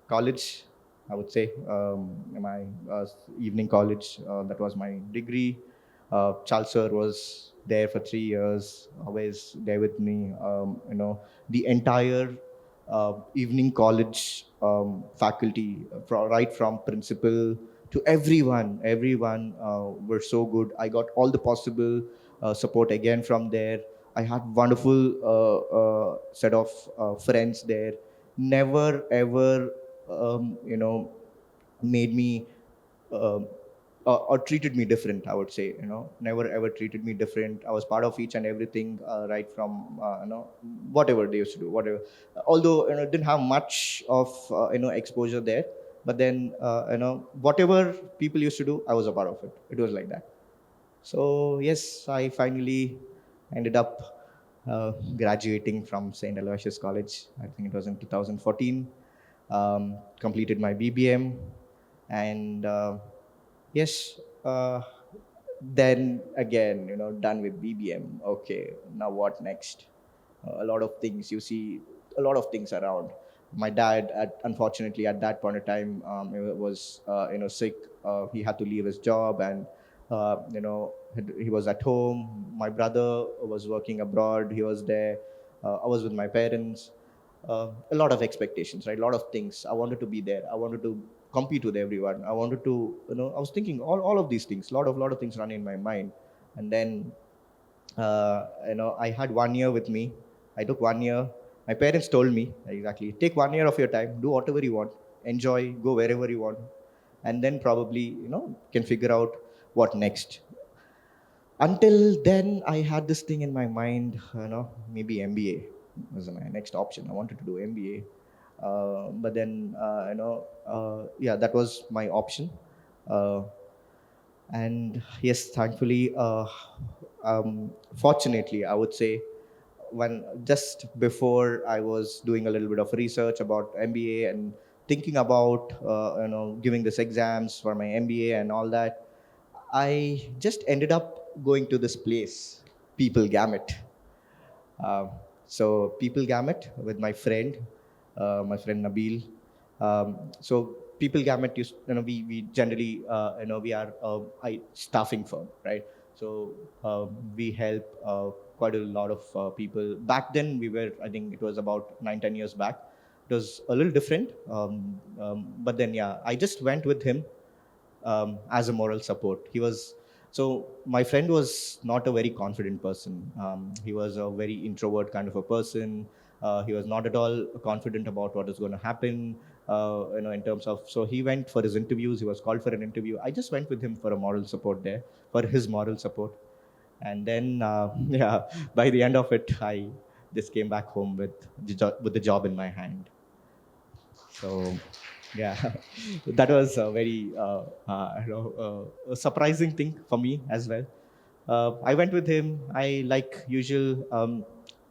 college. I would say my evening college. That was my degree. Charles sir was there for 3 years, always there with me. The entire evening college faculty, right from principal to everyone were so good. I got all the possible support again from there. I had wonderful set of friends there. Never ever made me uh, or treated me different. I would say, never ever treated me different. I was part of each and everything, right from whatever they used to do, whatever. Although didn't have much of exposure there, but then whatever people used to do, I was a part of it. It was like that. So yes, I finally ended up graduating from St. Aloysius College. I think it was in 2014. Completed my BBM, and yes, then again, done with BBM. Okay, now what next? A lot of things. You see a lot of things around. My dad, unfortunately, at that point of time, was sick. He had to leave his job, and he was at home. My brother was working abroad. He was there. I was with my parents. A lot of expectations, right? A lot of things. I wanted to be there. I wanted to compete with everyone. I wanted to, I was thinking all of these things. A lot of things running in my mind. And then I had 1 year with me. I took 1 year. My parents told me exactly, take 1 year of your time, do whatever you want, enjoy, go wherever you want, and then probably can figure out what next. Until then, I had this thing in my mind, maybe MBA was my next option. I wanted to do MBA, but then yeah, that was my option. Uh, and yes, thankfully, fortunately, I would say, when just before I was doing a little bit of research about MBA and thinking about giving this exams for my MBA and all that, I just ended up going to this place, People Gamut. Um, so People Gamut with my friend Nabil. So People Gamut, we generally, we are staffing firm, right? So we help quite a lot of people. Back then, I think it was about 9, 10 years back. It was a little different. But then, yeah, I just went with him as a moral support. My friend was not a very confident person. He was a very introvert kind of a person. He was not at all confident about what is going to happen. In terms of, so he went for his interviews. He was called for an interview. I just went with him for a moral support there, for his moral support. And then, yeah, by the end of it, I just came back home with with the job in my hand. So, yeah, that was a very a surprising thing for me as well. I went with him. I, like usual,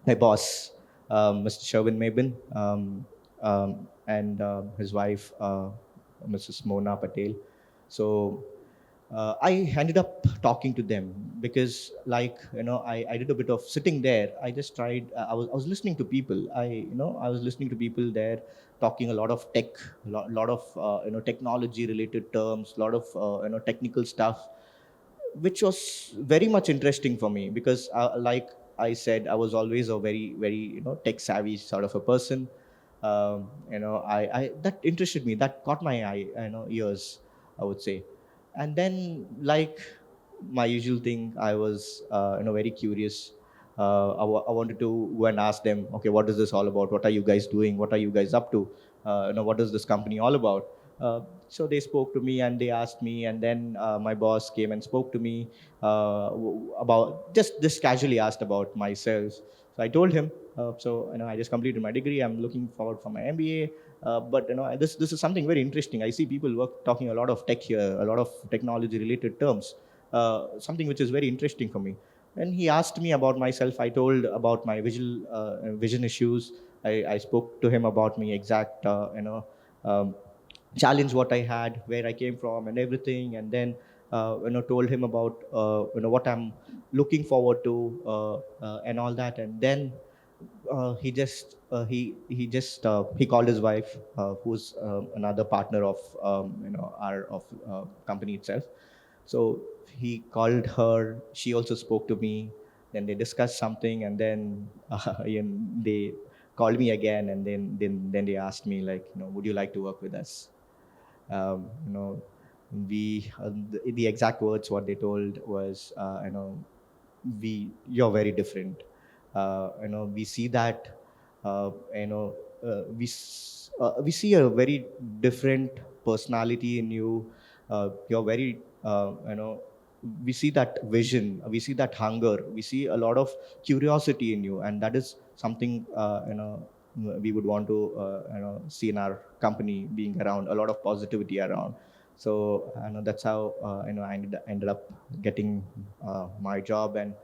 my boss, Mr. Sherwin Mabin, and his wife, Mrs. Mona Patel. So I ended up talking to them because, like, I did a bit of sitting there. I just tried. I was listening to people. I was listening to people there talking a lot of tech, lot of technology related terms, a lot of technical stuff, which was very much interesting for me because, like I said, I was always a very tech savvy sort of a person. I that interested me. That caught my eye, ears, I would say. And then, like my usual thing, I was very curious. I wanted to go and ask them, okay, what is this all about? What are you guys doing? What are you guys up to? What is this company all about? So they spoke to me and they asked me, and then my boss came and spoke to me about, just casually asked about myself. So I told him, I just completed my degree. I'm looking forward for my MBA. But this is something very interesting. I see people talking a lot of tech here, a lot of technology related terms. Something which is very interesting for me. And he asked me about myself. I told about my vision issues. I spoke to him about me exact um, challenge what I had, where I came from, and everything. And then told him about what I'm looking forward to, and all that. And then he called his wife, who's another partner of our of company itself. So he called her. She also spoke to me. Then they discussed something, and then they called me again, and then they asked me, like, would you like to work with us? um, you know the exact words what they told was, you're very different. We see that, we see a very different personality in you. You're very, we see that vision, we see that hunger, we see a lot of curiosity in you, and that is something, we would want to see in our company, being around a lot of positivity around. So that's how I ended up getting my job. And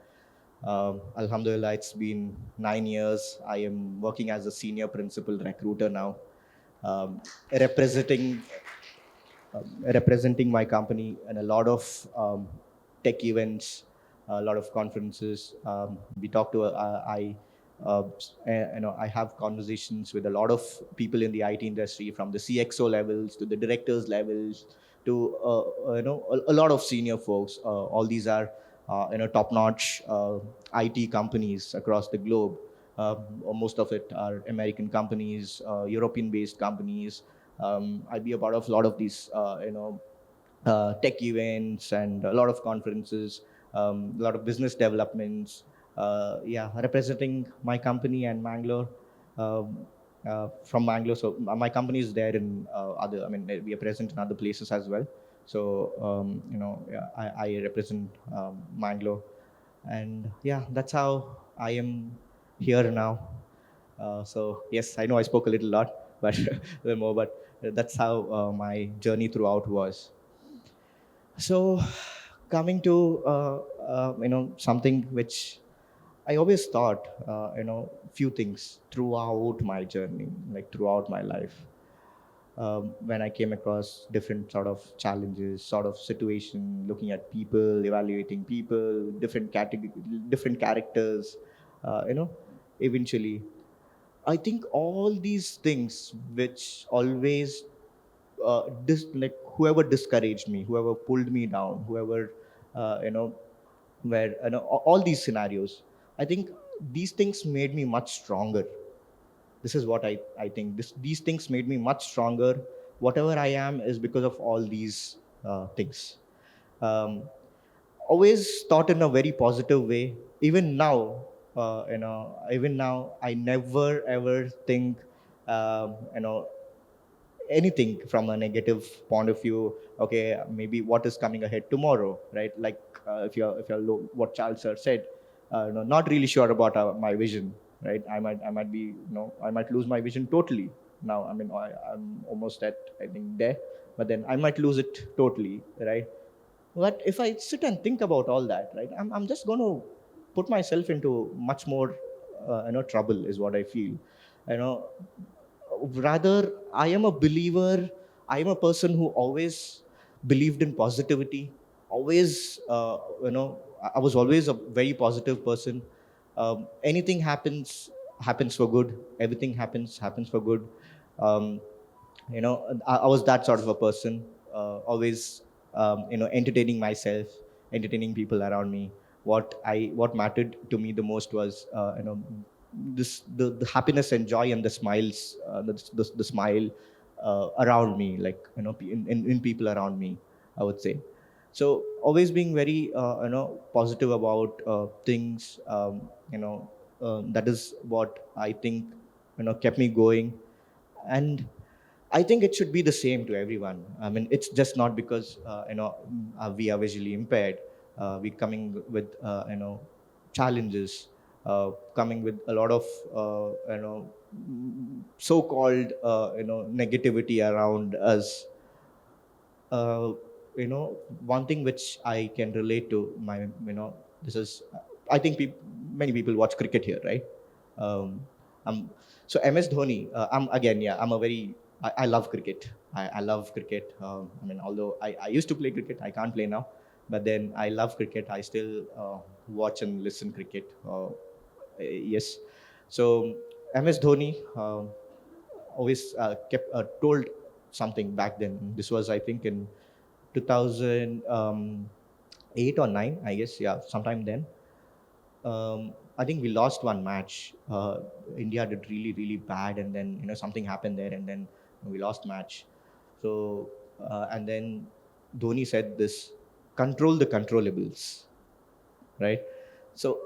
Alhamdulillah, it's been 9 years. I am working as a senior principal recruiter now, um, representing representing my company in a lot of tech events, a lot of conferences. We talk to I have conversations with a lot of people in the IT industry, from the CXO levels to the directors levels to a lot of senior folks. All these are top-notch IT companies across the globe. Most of it are American companies, European-based companies. I'll be a part of a lot of these, tech events and a lot of conferences, a lot of business developments. Yeah, representing my company and Mangalore, from Mangalore. So my company is there in other. I mean, we are present in other places as well. So yeah, I represent Mangalore. And yeah, that's how I am here now. So yes, I know I spoke a little lot, but a little more, but that's how my journey throughout was. So coming to something which I always thought, few things throughout my journey, like throughout my life. When I came across different sort of challenges, sort of situation, looking at people, evaluating people, different category, different characters, eventually, I think all these things which always, like whoever discouraged me, whoever pulled me down, whoever, uh, you know, where all these scenarios, I think these things made me much stronger. This is what I think. These things made me much stronger. Whatever I am is because of all these things. Um, Always thought in a very positive way. Even now, even now, I never ever think, you know, anything from a negative point of view. Okay, maybe what is coming ahead tomorrow, right? Like if you're what Charles sir said, not really sure about my vision, right? I might be, I might lose my vision totally now. I mean, I'm almost at, I think, there, but then I might lose it totally, right? But if I sit and think about all that, right, I'm just going to put myself into much more trouble, is what I feel. you know Rather, I am a believer. I am a person who always believed in positivity. Always, I was always a very positive person. Anything happens for good. Everything happens for good. um, I was that sort of a person, always, entertaining myself, entertaining people around me. What mattered to me the most was, the happiness and joy and the smiles, the smile around me, like, in people around me, I would say. So always being very, positive about things. That is what I think, kept me going. And I think it should be the same to everyone. I mean, it's just not because, we are visually impaired. We coming with, challenges, coming with a lot of, so-called, negativity around us. uh, One thing which I can relate to, this is, I think many people watch cricket here, right? Um, so MS Dhoni, I'm again, yeah, I'm a very, I love cricket. I love cricket. I mean, although I used to play cricket, I can't play now, but then I love cricket. I still watch and listen cricket. Yes. So MS Dhoni, always kept told something back then. This was, I think, in 2008 or 9, I guess. Yeah, sometime then. I think we lost one match. India did really, really bad, and then, something happened there, and then we lost match. So and then Dhoni said this: control the controllables, right? So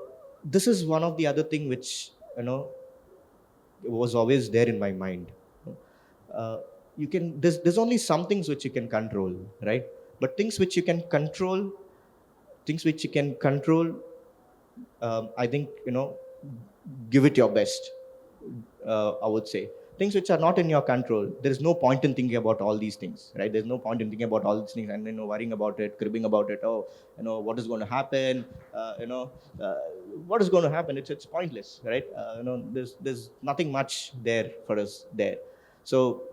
this is one of the other thing which, was always there in my mind. uh, you can, there's only some things which you can control, right? But things which you can control, I think, give it your best. I would say things which are not in your control, there is no point in thinking about all these things, right? There's no point in thinking about all these things and, worrying about it, cribbing about it. Oh, what is going to happen? Uh, what is going to happen? It's pointless, right? There's nothing much there for us there. So,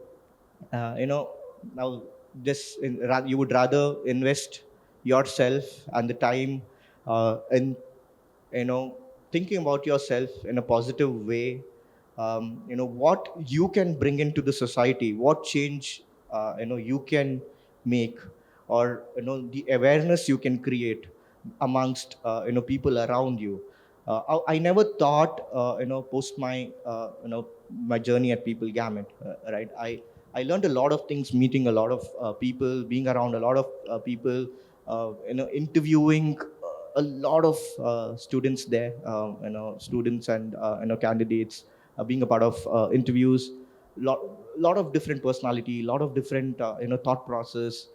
now, you would rather invest yourself and the time, in, you know thinking about yourself in a positive way. What you can bring into the society, what change, you can make, or, the awareness you can create amongst, people around you. I never thought, post my, my journey at People Gamut, right? I learned a lot of things, meeting a lot of people, being around a lot of people, interviewing a lot of students there, students and, candidates, being a part of interviews. Lot of different personality, lot of different, thought process.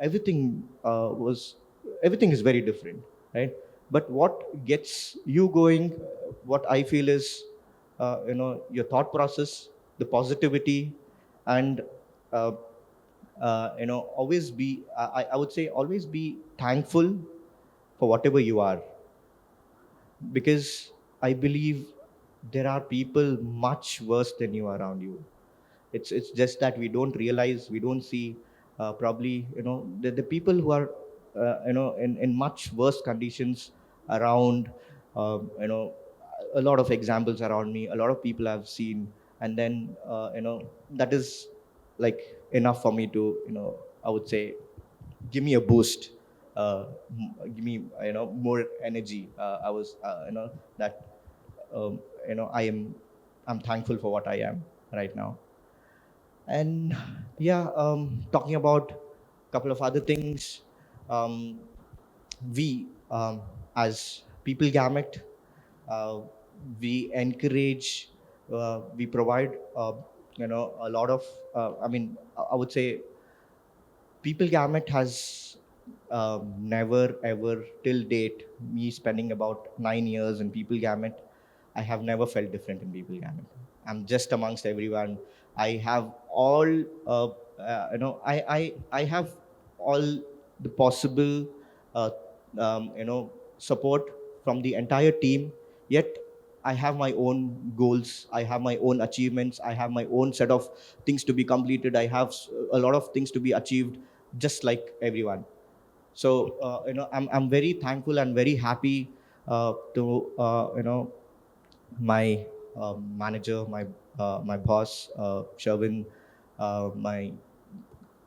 Everything was, everything is very different, right? but what gets you going, what I feel is your thought process, the positivity, and uh, always be, I would say, always be thankful for whatever you are, because I believe there are people much worse than you around you. It's just that we don't realize, we don't see. Probably the people who are in much worse conditions around. You know, a lot of examples around me, a lot of people I've seen, and then that is like enough for me to, I would say, give me a boost, give me more energy. I was that I am, I'm thankful for what I am right now. And yeah, talking about a couple of other things, um, we as people gamut, uh, we encourage, we provide a lot of, I would say, people gamut has never ever till date, me spending about 9 years in people gamut, I have never felt different in people gamut. I'm just amongst everyone. I have all I have all the possible uh, support from the entire team, yet I have my own goals, I have my own achievements, I have my own set of things to be completed, I have a lot of things to be achieved, just like everyone. So I'm very thankful and very happy to my manager, my boss, Sherwin, my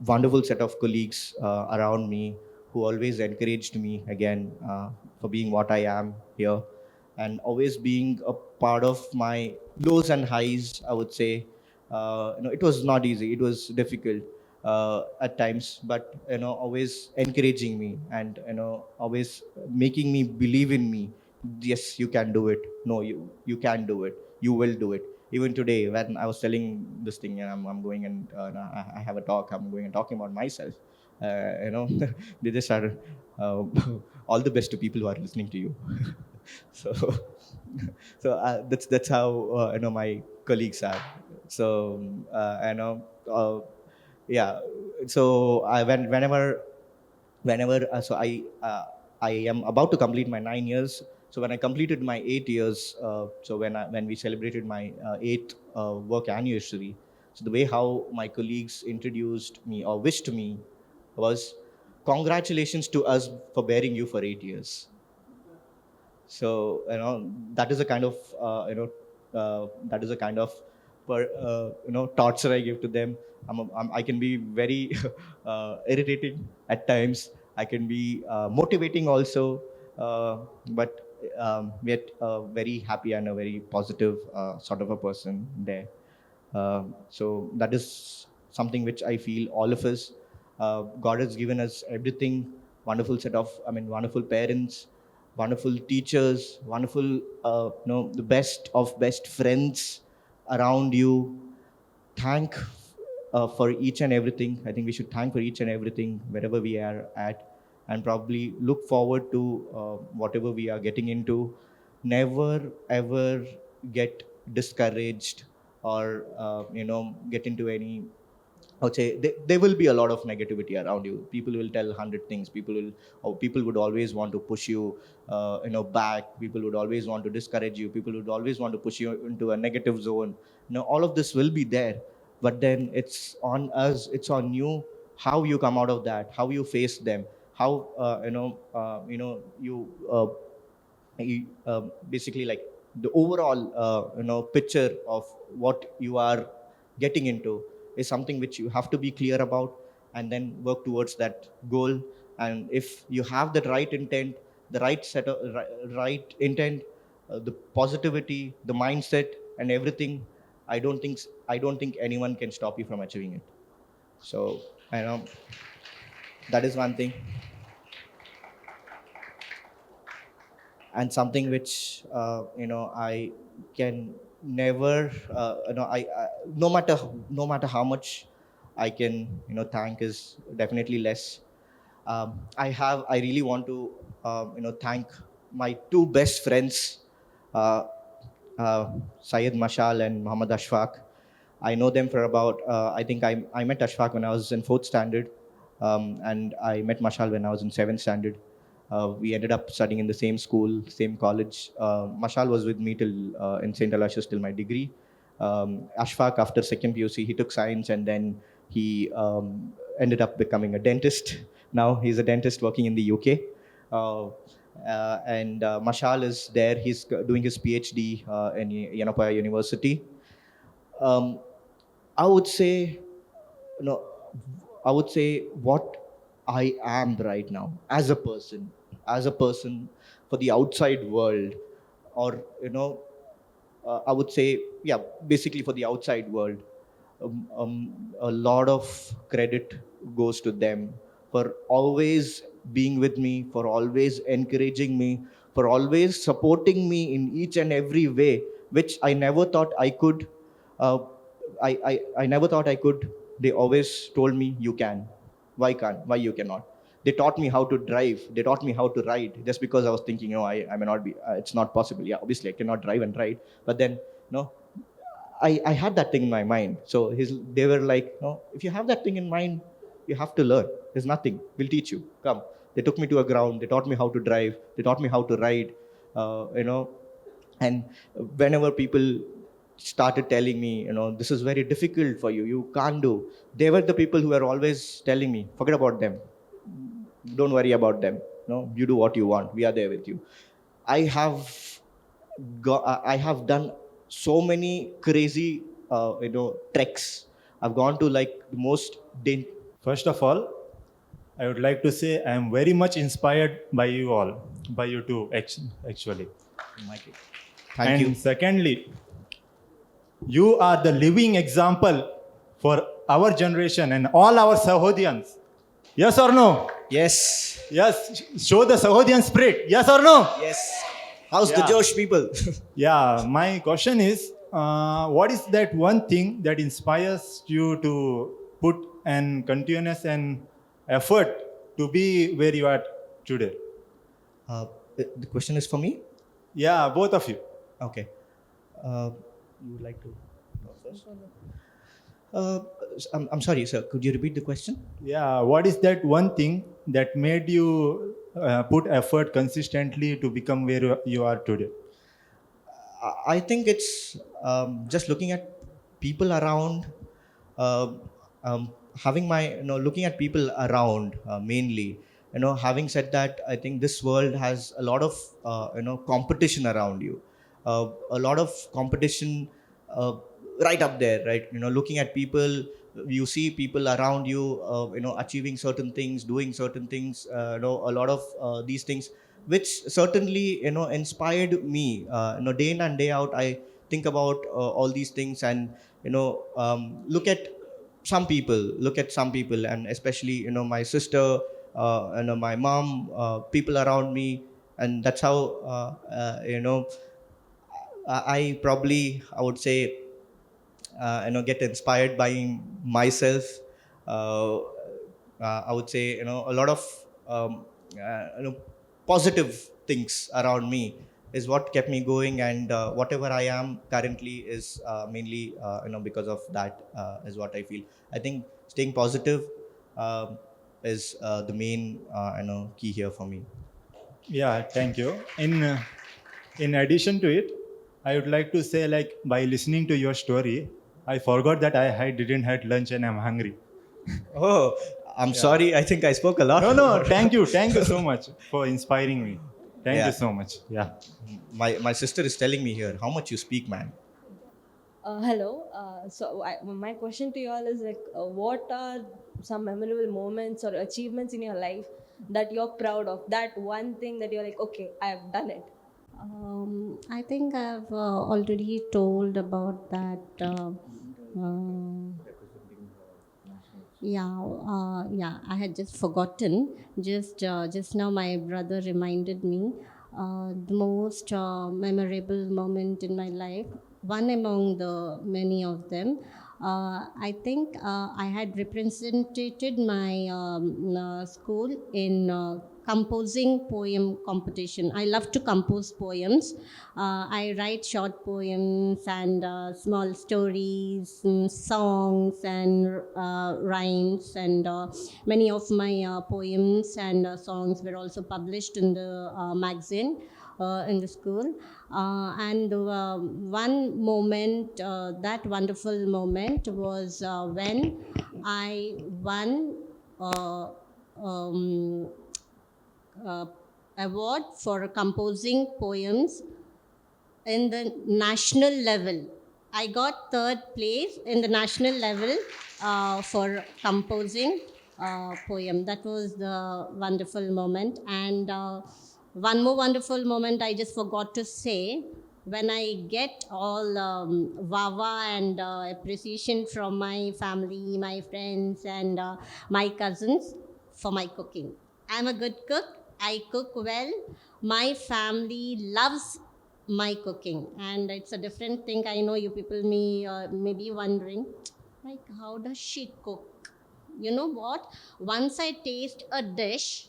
wonderful set of colleagues around me, who always encouraged me again, for being what I am here, and always being a part of my lows and highs, I would say. It was not easy, it was difficult at times, but always encouraging me, and always making me believe in me. Yes, you can do it. No, you can do it. You will do it. Even today, when I was telling this thing, and I'm going and I have a talk, I'm going and talking about myself. They just are, uh, all the best to people who are listening to you. So that's how my colleagues are. So uh, yeah. So whenever I am about to complete my 9 years. So when I completed my 8 years, so when we celebrated my eighth work anniversary, so the way how my colleagues introduced me or wished me was, congratulations to us for bearing you for 8 years. So that is a kind of that is a kind of torture I give to them. I can be very irritating at times. I can be motivating also, but yet very happy and a very positive sort of a person there. So that is something which I feel all of us, God has given us everything. Wonderful set of, wonderful parents, wonderful teachers, wonderful, the best of best friends around you. Thank for each and everything. I think we should thank for each and everything wherever we are at, and probably look forward to whatever we are getting into. Never ever get discouraged, or get into any, I would say, there will be a lot of negativity around you. People will tell 100 things. People would always want to push you, back. People would always want to discourage you. People would always want to push you into a negative zone. All of this will be there, but then it's on us. It's on you. How you come out of that? How you face them? How you basically, like, the overall picture of what you are getting into is something which you have to be clear about, and then work towards that goal. And if you have the right intent, the right set of right intent, the positivity, the mindset, and everything, I don't think anyone can stop you from achieving it. So I know that is one thing. And something which I can never, no matter how much I can thank, is definitely less. I really want to thank my two best friends, uh, uh, Syed Mashal and Muhammad Ashfaq. I know them for about, I think I met Ashfaq when I was in fourth standard, and I met Mashal when I was in seventh standard. We ended up studying in the same school, same college. Mashal was with me till in St. Aloysius till my degree. Ashfaq, after second PUC, he took science and then he ended up becoming a dentist. Now he's a dentist working in the UK. Uh, and Mashal is there. He's doing his PhD in Yanapaya University. Um, I would say, you know, I would say what I am right now as a person for the outside world, or I would say, yeah, basically for the outside world. A lot of credit goes to them for always being with me, for always encouraging me, for always supporting me in each and every way, which I never thought I could. Uh, I never thought I could. They always told me, you can. Why can't? Why you cannot? They taught me how to drive. They taught me how to ride. Just because I was thinking, I may not be. It's not possible. Yeah, obviously I cannot drive and ride. But then, I had that thing in my mind. So they were like, no, if you have that thing in mind, you have to learn. There's nothing. We'll teach you. Come. They took me to a ground. They taught me how to drive. They taught me how to ride. Uh, you know, and whenever people started telling me, this is very difficult for you. You can't do. They were the people who were always telling me, forget about them. Don't worry about them. No, you do what you want. We are there with you. I have I have done so many crazy, treks. I've gone to like the most First of all, I would like to say I am very much inspired by you all, by you two, actually. Thank And you. secondly, you are the living example for our generation and all our Sahodians. Yes or no? Yes. Yes, show the Sahodian spirit. Yes or no? Yes. How's the Yeah. Josh people? Yeah, my question is what is that one thing that inspires you to put an continuous and effort to be where you are today? uh, the question is for me. Yeah, both of you. Okay. Uh, you would like to go first? Uh, I'm sorry, sir. Could you repeat the question? Yeah, what is that one thing that made you put effort consistently to become where you are today? I think it's just looking at people around, uh, having my, looking at people around mainly. Having said that, I think this world has a lot of, competition around you, a lot of competition right up there, right? Looking at people, you see people around you, achieving certain things, doing certain things, a lot of these things which certainly inspired me. Day in and day out I think about all these things, and look at some people, and especially my sister, my mom, people around me. And that's how I probably, I would say, get inspired by myself. uh, I would say, a lot of um, positive things around me is what kept me going, and whatever I am currently is mainly because of that, is what I feel. I think staying positive is the main key here for me. Yeah, thank you. In addition to it, I would like to say, like, by listening to your story, I forgot that I didn't had lunch and I'm hungry. Oh, I'm Yeah. sorry. I think I spoke a lot. No, no, about thank you so much for inspiring me. Thank you Yeah. so much. Yeah. My sister is telling me here how much you speak, man. Hello. My question to you all is like, what are some memorable moments or achievements in your life that you're proud of? That one thing that you're like, okay, I have done it. I think I've already told about that. Yeah, I had just forgotten. Just now, my brother reminded me. The most memorable moment in my life, one among the many of them. I think I had represented my school in composing poem competition. I love to compose poems. I write short poems and small stories, songs and rhymes, and many of my poems and songs were also published in the magazine in the school. And one moment, that wonderful moment was when I won um, uh, award for composing poems in the national level. I got third place in the national level for composing poem. That was the wonderful moment. And one more wonderful moment I just forgot to say. When I get all wawa and appreciation from my family, my friends, and my cousins for my cooking. I'm a good cook. I cook well. My family loves my cooking, and it's a different thing. I know you people may be wondering, like, how does she cook? You know what? Once I taste a dish,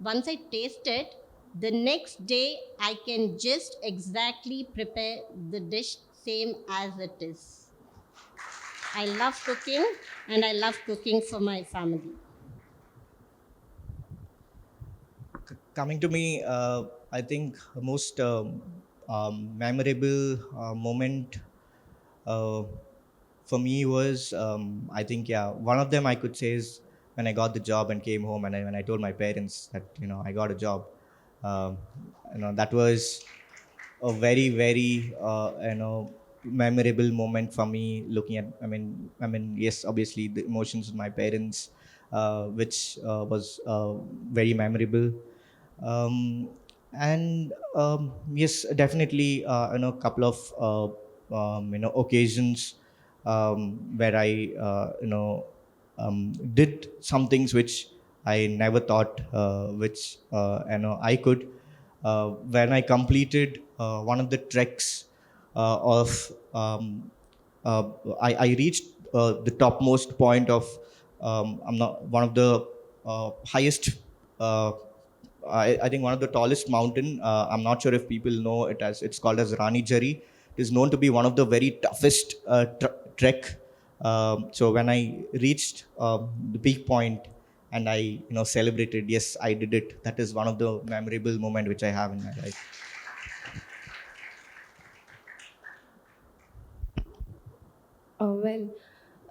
once I taste it, the next day I can just exactly prepare the dish same as it is. I love cooking, and I love cooking for my family. Coming to me, I think the most memorable moment uh, for me was, I think, yeah, one of them I could say is when I got the job and came home, and when I told my parents that I got a job. Um, that was a very very memorable moment for me. Looking at, I mean, yes, obviously the emotions with my parents, which was very memorable. um, and yes, definitely, couple of occasions where I did some things which I never thought which I could. When I completed one of the treks of uh, I reached the topmost point of, I'm not one of the highest, I think one of the tallest mountain. I'm not sure if people know it as, it's called as Rani Jari. It is known to be one of the very toughest trek. So when I reached the peak point and I celebrated, yes, I did it. That is one of the memorable moment which I have in my life. Well,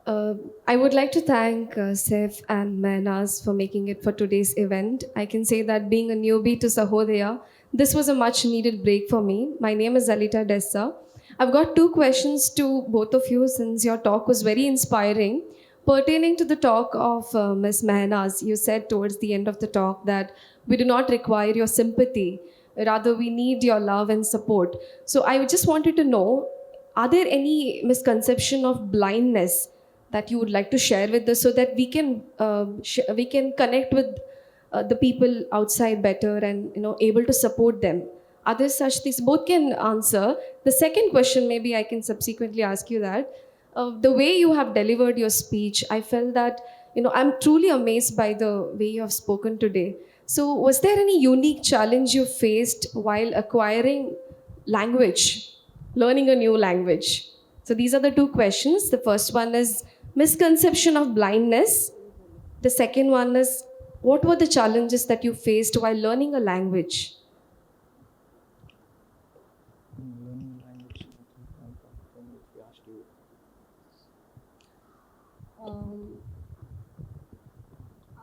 uh, I would like to thank Seth and Manas for making it for today's event. I can say that being a newbie to Sahodaya, this was a much needed break for me. My name is Alita Dessa. I've got two questions to both of you since your talk was very inspiring. Pertaining to the talk of Ms. Manas, you said towards the end of the talk that we do not require your sympathy, rather, we need your love and support. So, I just wanted to know, are there any misconception of blindness that you would like to share with us so that we can connect with the people outside better and able to support them? Are there such things? Both can answer. The second question, maybe I can subsequently ask you that. The way you have delivered your speech, I felt that I'm truly amazed by the way you have spoken today. So, was there any unique challenge you faced while acquiring language, learning a new language? So these are the two questions. The first one is misconception of blindness. The second one is what were the challenges that you faced while learning a language? Um,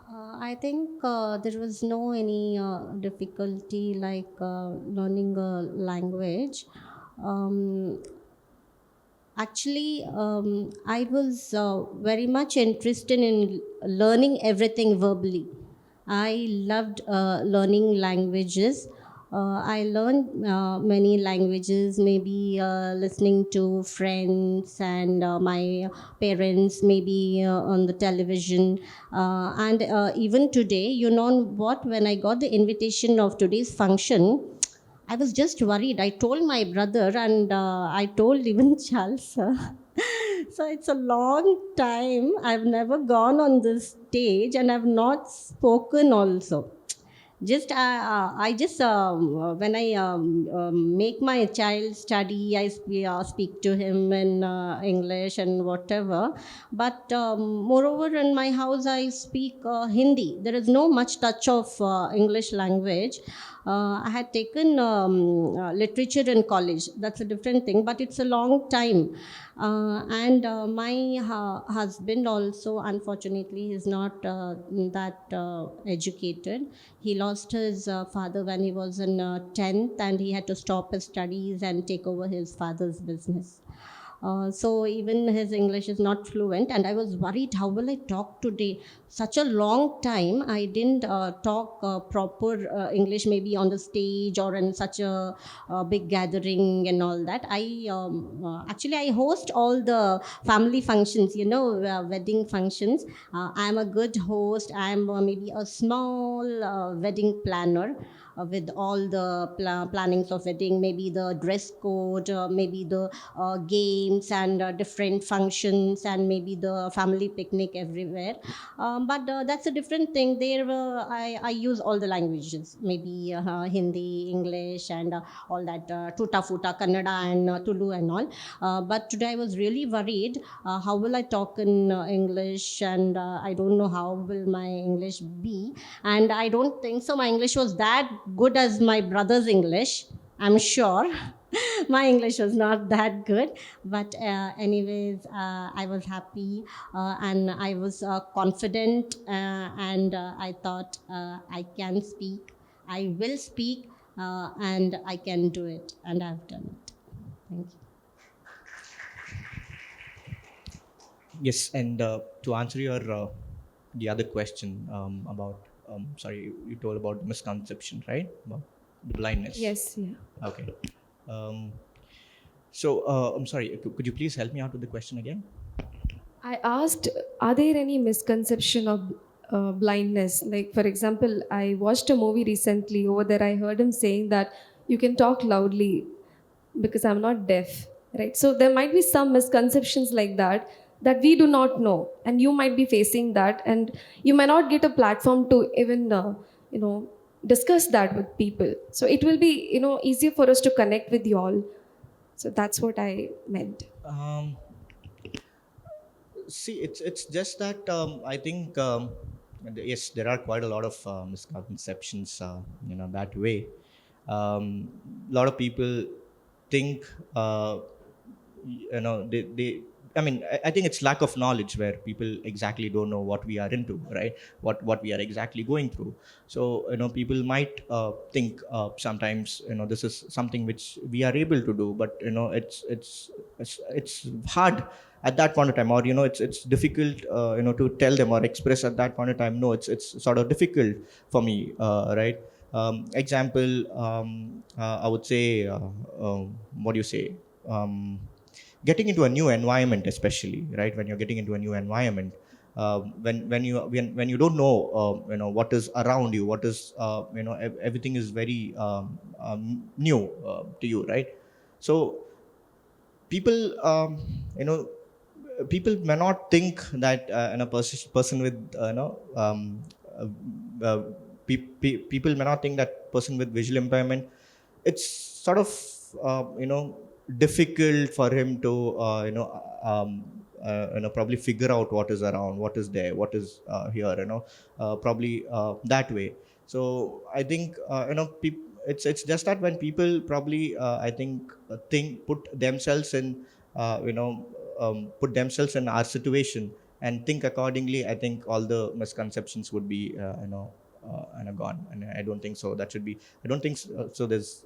I think there was no any difficulty like learning a language. Um, Actually, I was very much interested in learning everything verbally. I loved learning languages. I learned many languages, maybe listening to friends and my parents, maybe on the television. And even today, you know what, when I got the invitation of today's function, I was just worried. I told my brother and I told even Charles. So it's a long time. I've never gone on this stage and I've not spoken also. Just I just when I make my child study, I speak to him in English and whatever. But moreover, in my house, I speak Hindi. There is no much touch of English language. I had taken literature in college. That's a different thing, but it's a long time. And my husband also, unfortunately, is not that educated. He lost his father when he was in 10th, and he had to stop his studies and take over his father's business. So even his English is not fluent, and I was worried, how will I talk today? Such a long time I didn't talk proper English, maybe on the stage or in such a big gathering and all that. Actually I host all the family functions, wedding functions. I'm a good host. I'm maybe a small wedding planner. With all the plannings of wedding, maybe the dress code, maybe the games and different functions, and maybe the family picnic everywhere. But that's a different thing. There, I use all the languages, maybe Hindi, English, and all that tuta futa, Kannada, and Tulu, and all. But today I was really worried. How will I talk in English? And I don't know how will my English be. And I don't think so. My English was that good as my brother's English. I'm sure. My English was not that good, but anyways, I was happy and I was confident, and I thought I can speak, I will speak, and I can do it, and I've done it. Thank you. Yes, and to answer your the other question about sorry, you told about misconception, right? About the blindness. Yes, yeah. Okay. Um, so I'm sorry. Could you please help me out with the question again? I asked, are there any misconception of blindness? Like, for example, I watched a movie recently. Over there, I heard him saying that you can talk loudly because I'm not deaf, right? So there might be some misconceptions like that that we do not know, and you might be facing that, and you might not get a platform to even, discuss that with people. So it will be, easier for us to connect with you all. So that's what I meant. Um, See, it's just that I think yes, there are quite a lot of misconceptions, that way. A lot of people think they I mean, I think it's lack of knowledge where people exactly don't know what we are into, right? What we are exactly going through. So people might think sometimes this is something which we are able to do, but it's hard at that point of time, or it's difficult to tell them or express at that point of time. No, it's sort of difficult for me, right? Example, I would say, what do you say? Getting into a new environment, especially, right? When you're getting into a new environment, when you don't know what is around you, what is everything is very new to you, right? So people people may not think that person with uh, uh, people may not think that person with visual impairment, it's sort of difficult for him to probably figure out what is around, what is there, what is here, probably that way. So I think it's just that when people probably I think think put themselves in put themselves in our situation and think accordingly, I think all the misconceptions would be gone. And I don't think so that should be, I don't think so, there's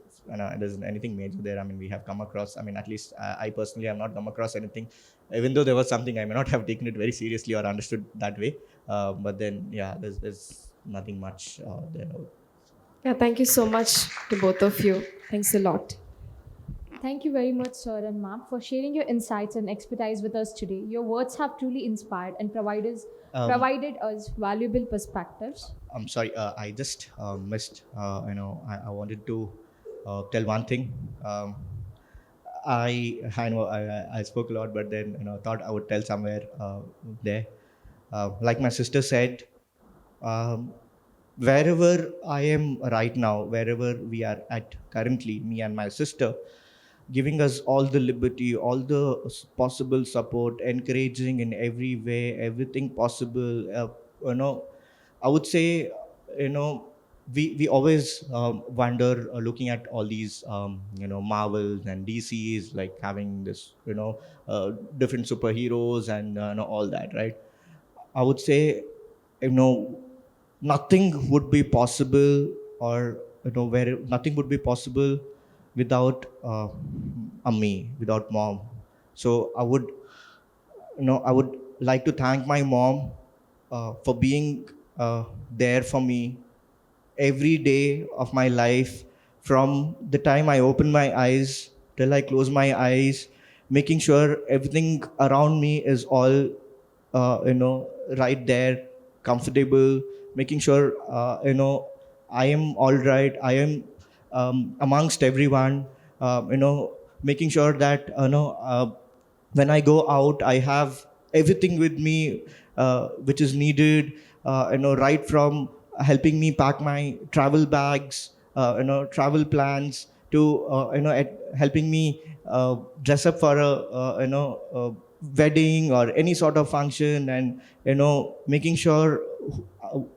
anything major there. I mean, we have come across, I mean, at least I personally have not come across anything, even though there was something I may not have taken it very seriously or understood that way. But then yeah, there's nothing much there. Yeah, thank you so much to both of you. Thanks a lot. Thank you very much, sir and ma'am, for sharing your insights and expertise with us today. Your words have truly inspired and um, provided us valuable perspectives. I'm sorry, I just missed. I wanted to tell one thing. I know I spoke a lot, but then thought I would tell somewhere there. Like my sister said, um, wherever I am right now, wherever we are at currently, me and my sister, giving us all the liberty, all the possible support, encouraging in every way, everything possible. You know, I would say, you know, we always wonder looking at all these, Marvels and DCs, like having this, different superheroes and all that, right? I would say, you know, nothing would be possible, or where nothing would be possible without a me, without mom. So I would like to thank my mom for being there for me every day of my life, from the time I open my eyes till I close my eyes, making sure everything around me is all, right there, comfortable, making sure, I am all right, I am amongst everyone, making sure that, when I go out, I have everything with me which is needed. Right from helping me pack my travel bags, travel plans, to helping me dress up for a wedding or any sort of function, and making sure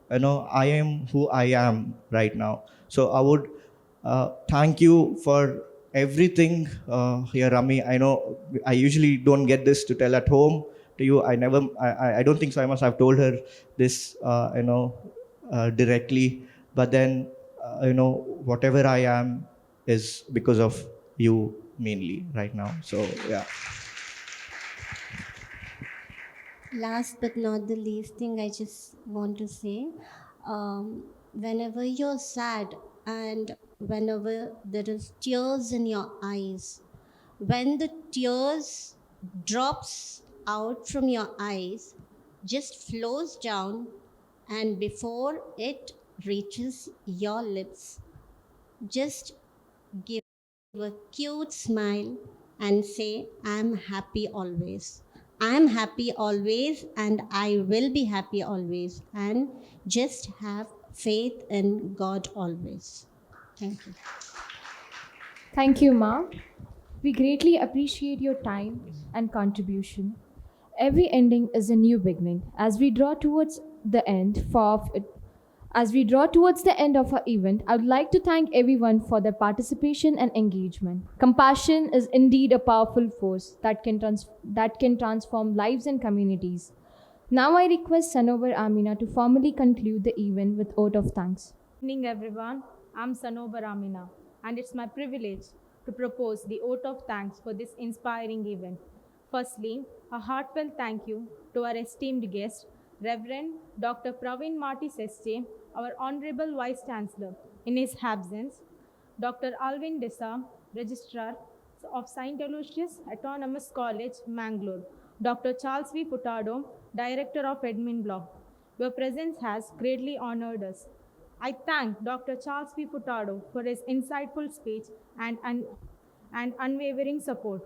I am who I am right now. So I would thank you for everything here, Rami. I know I usually don't get this to tell at home to you. I don't think so. I must have told her this, directly. But then, whatever I am is because of you mainly right now. So, yeah. Last but not the least thing, I just want to say, whenever you're sad and whenever there is tears in your eyes, when the tears drops out from your eyes, just flows down, and before it reaches your lips, just give a cute smile and say, I'm happy always. I'm happy always, and I will be happy always. And just have faith in God always. Thank you. Thank you, Ma. We greatly appreciate your time and contribution. Every ending is a new beginning. As we draw towards the end of our event, I would like to thank everyone for their participation and engagement. Compassion is indeed a powerful force that can transform lives and communities. Now I request Sanovar Amina to formally conclude the event with oath of thanks. Evening, everyone. I'm Sanobar Amina, and it's my privilege to propose the oath of thanks for this inspiring event. Firstly, a heartfelt thank you to our esteemed guest, Reverend Dr. Praveen Marty Seste, our Honorable Vice Chancellor. In his absence, Dr. Alvin Desa, Registrar of St. Aloysius Autonomous College, Mangalore. Dr. Charles V. Furtado, Director of Admin Block. Your presence has greatly honored us. I thank Dr. Charles V. Furtado for his insightful speech and unwavering support.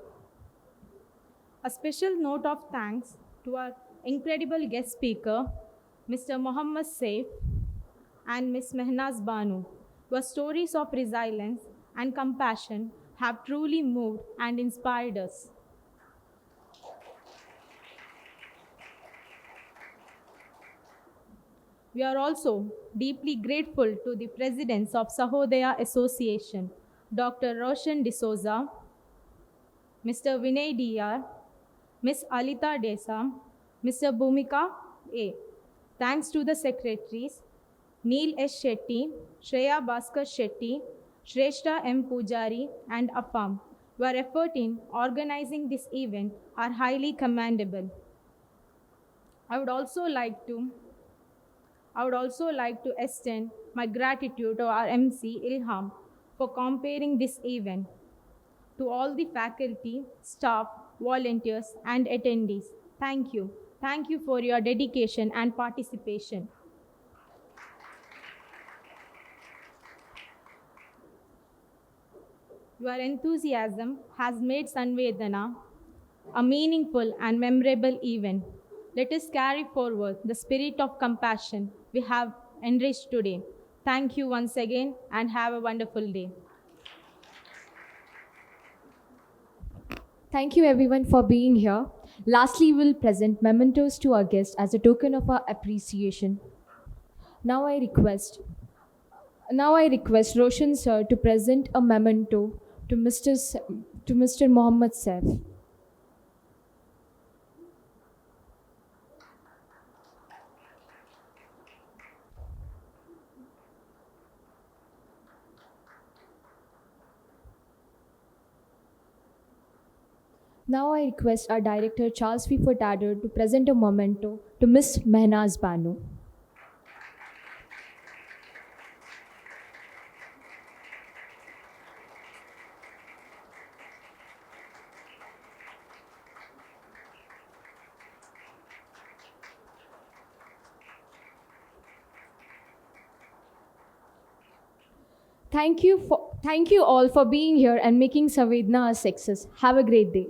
A special note of thanks to our incredible guest speaker, Mr. Mohammad Saif and Ms. Mehnaz Banu. Your stories of resilience and compassion have truly moved and inspired us. We are also deeply grateful to the presidents of Sahodaya Association, Dr. Roshan D'Souza, Mr. Vinay Dr. Ms. Alita Desa, Mr. Bhumika A. Thanks to the secretaries, Neil S. Shetty, Shreya Bhaskar Shetty, Shrestha M. Pujari, and AFAM. Your effort in organizing this event are highly commendable. I would also like to extend my gratitude to our MC Ilham for comparing this event, to all the faculty, staff, volunteers, and attendees. Thank you. Thank you for your dedication and participation. Your enthusiasm has made Sanvedana a meaningful and memorable event. Let us carry forward the spirit of compassion we have enriched today. Thank you once again and have a wonderful day. Thank you everyone for being here. Lastly, we'll present mementos to our guests as a token of our appreciation. Now I request Now I request Roshan sir to present a memento to Mr. Mohammed Saif. Now I request our director Charles V. Furtado to present a memento to Miss Mehnaz Banu. Thank you all for being here and making Sanvedana a success. Have a great day.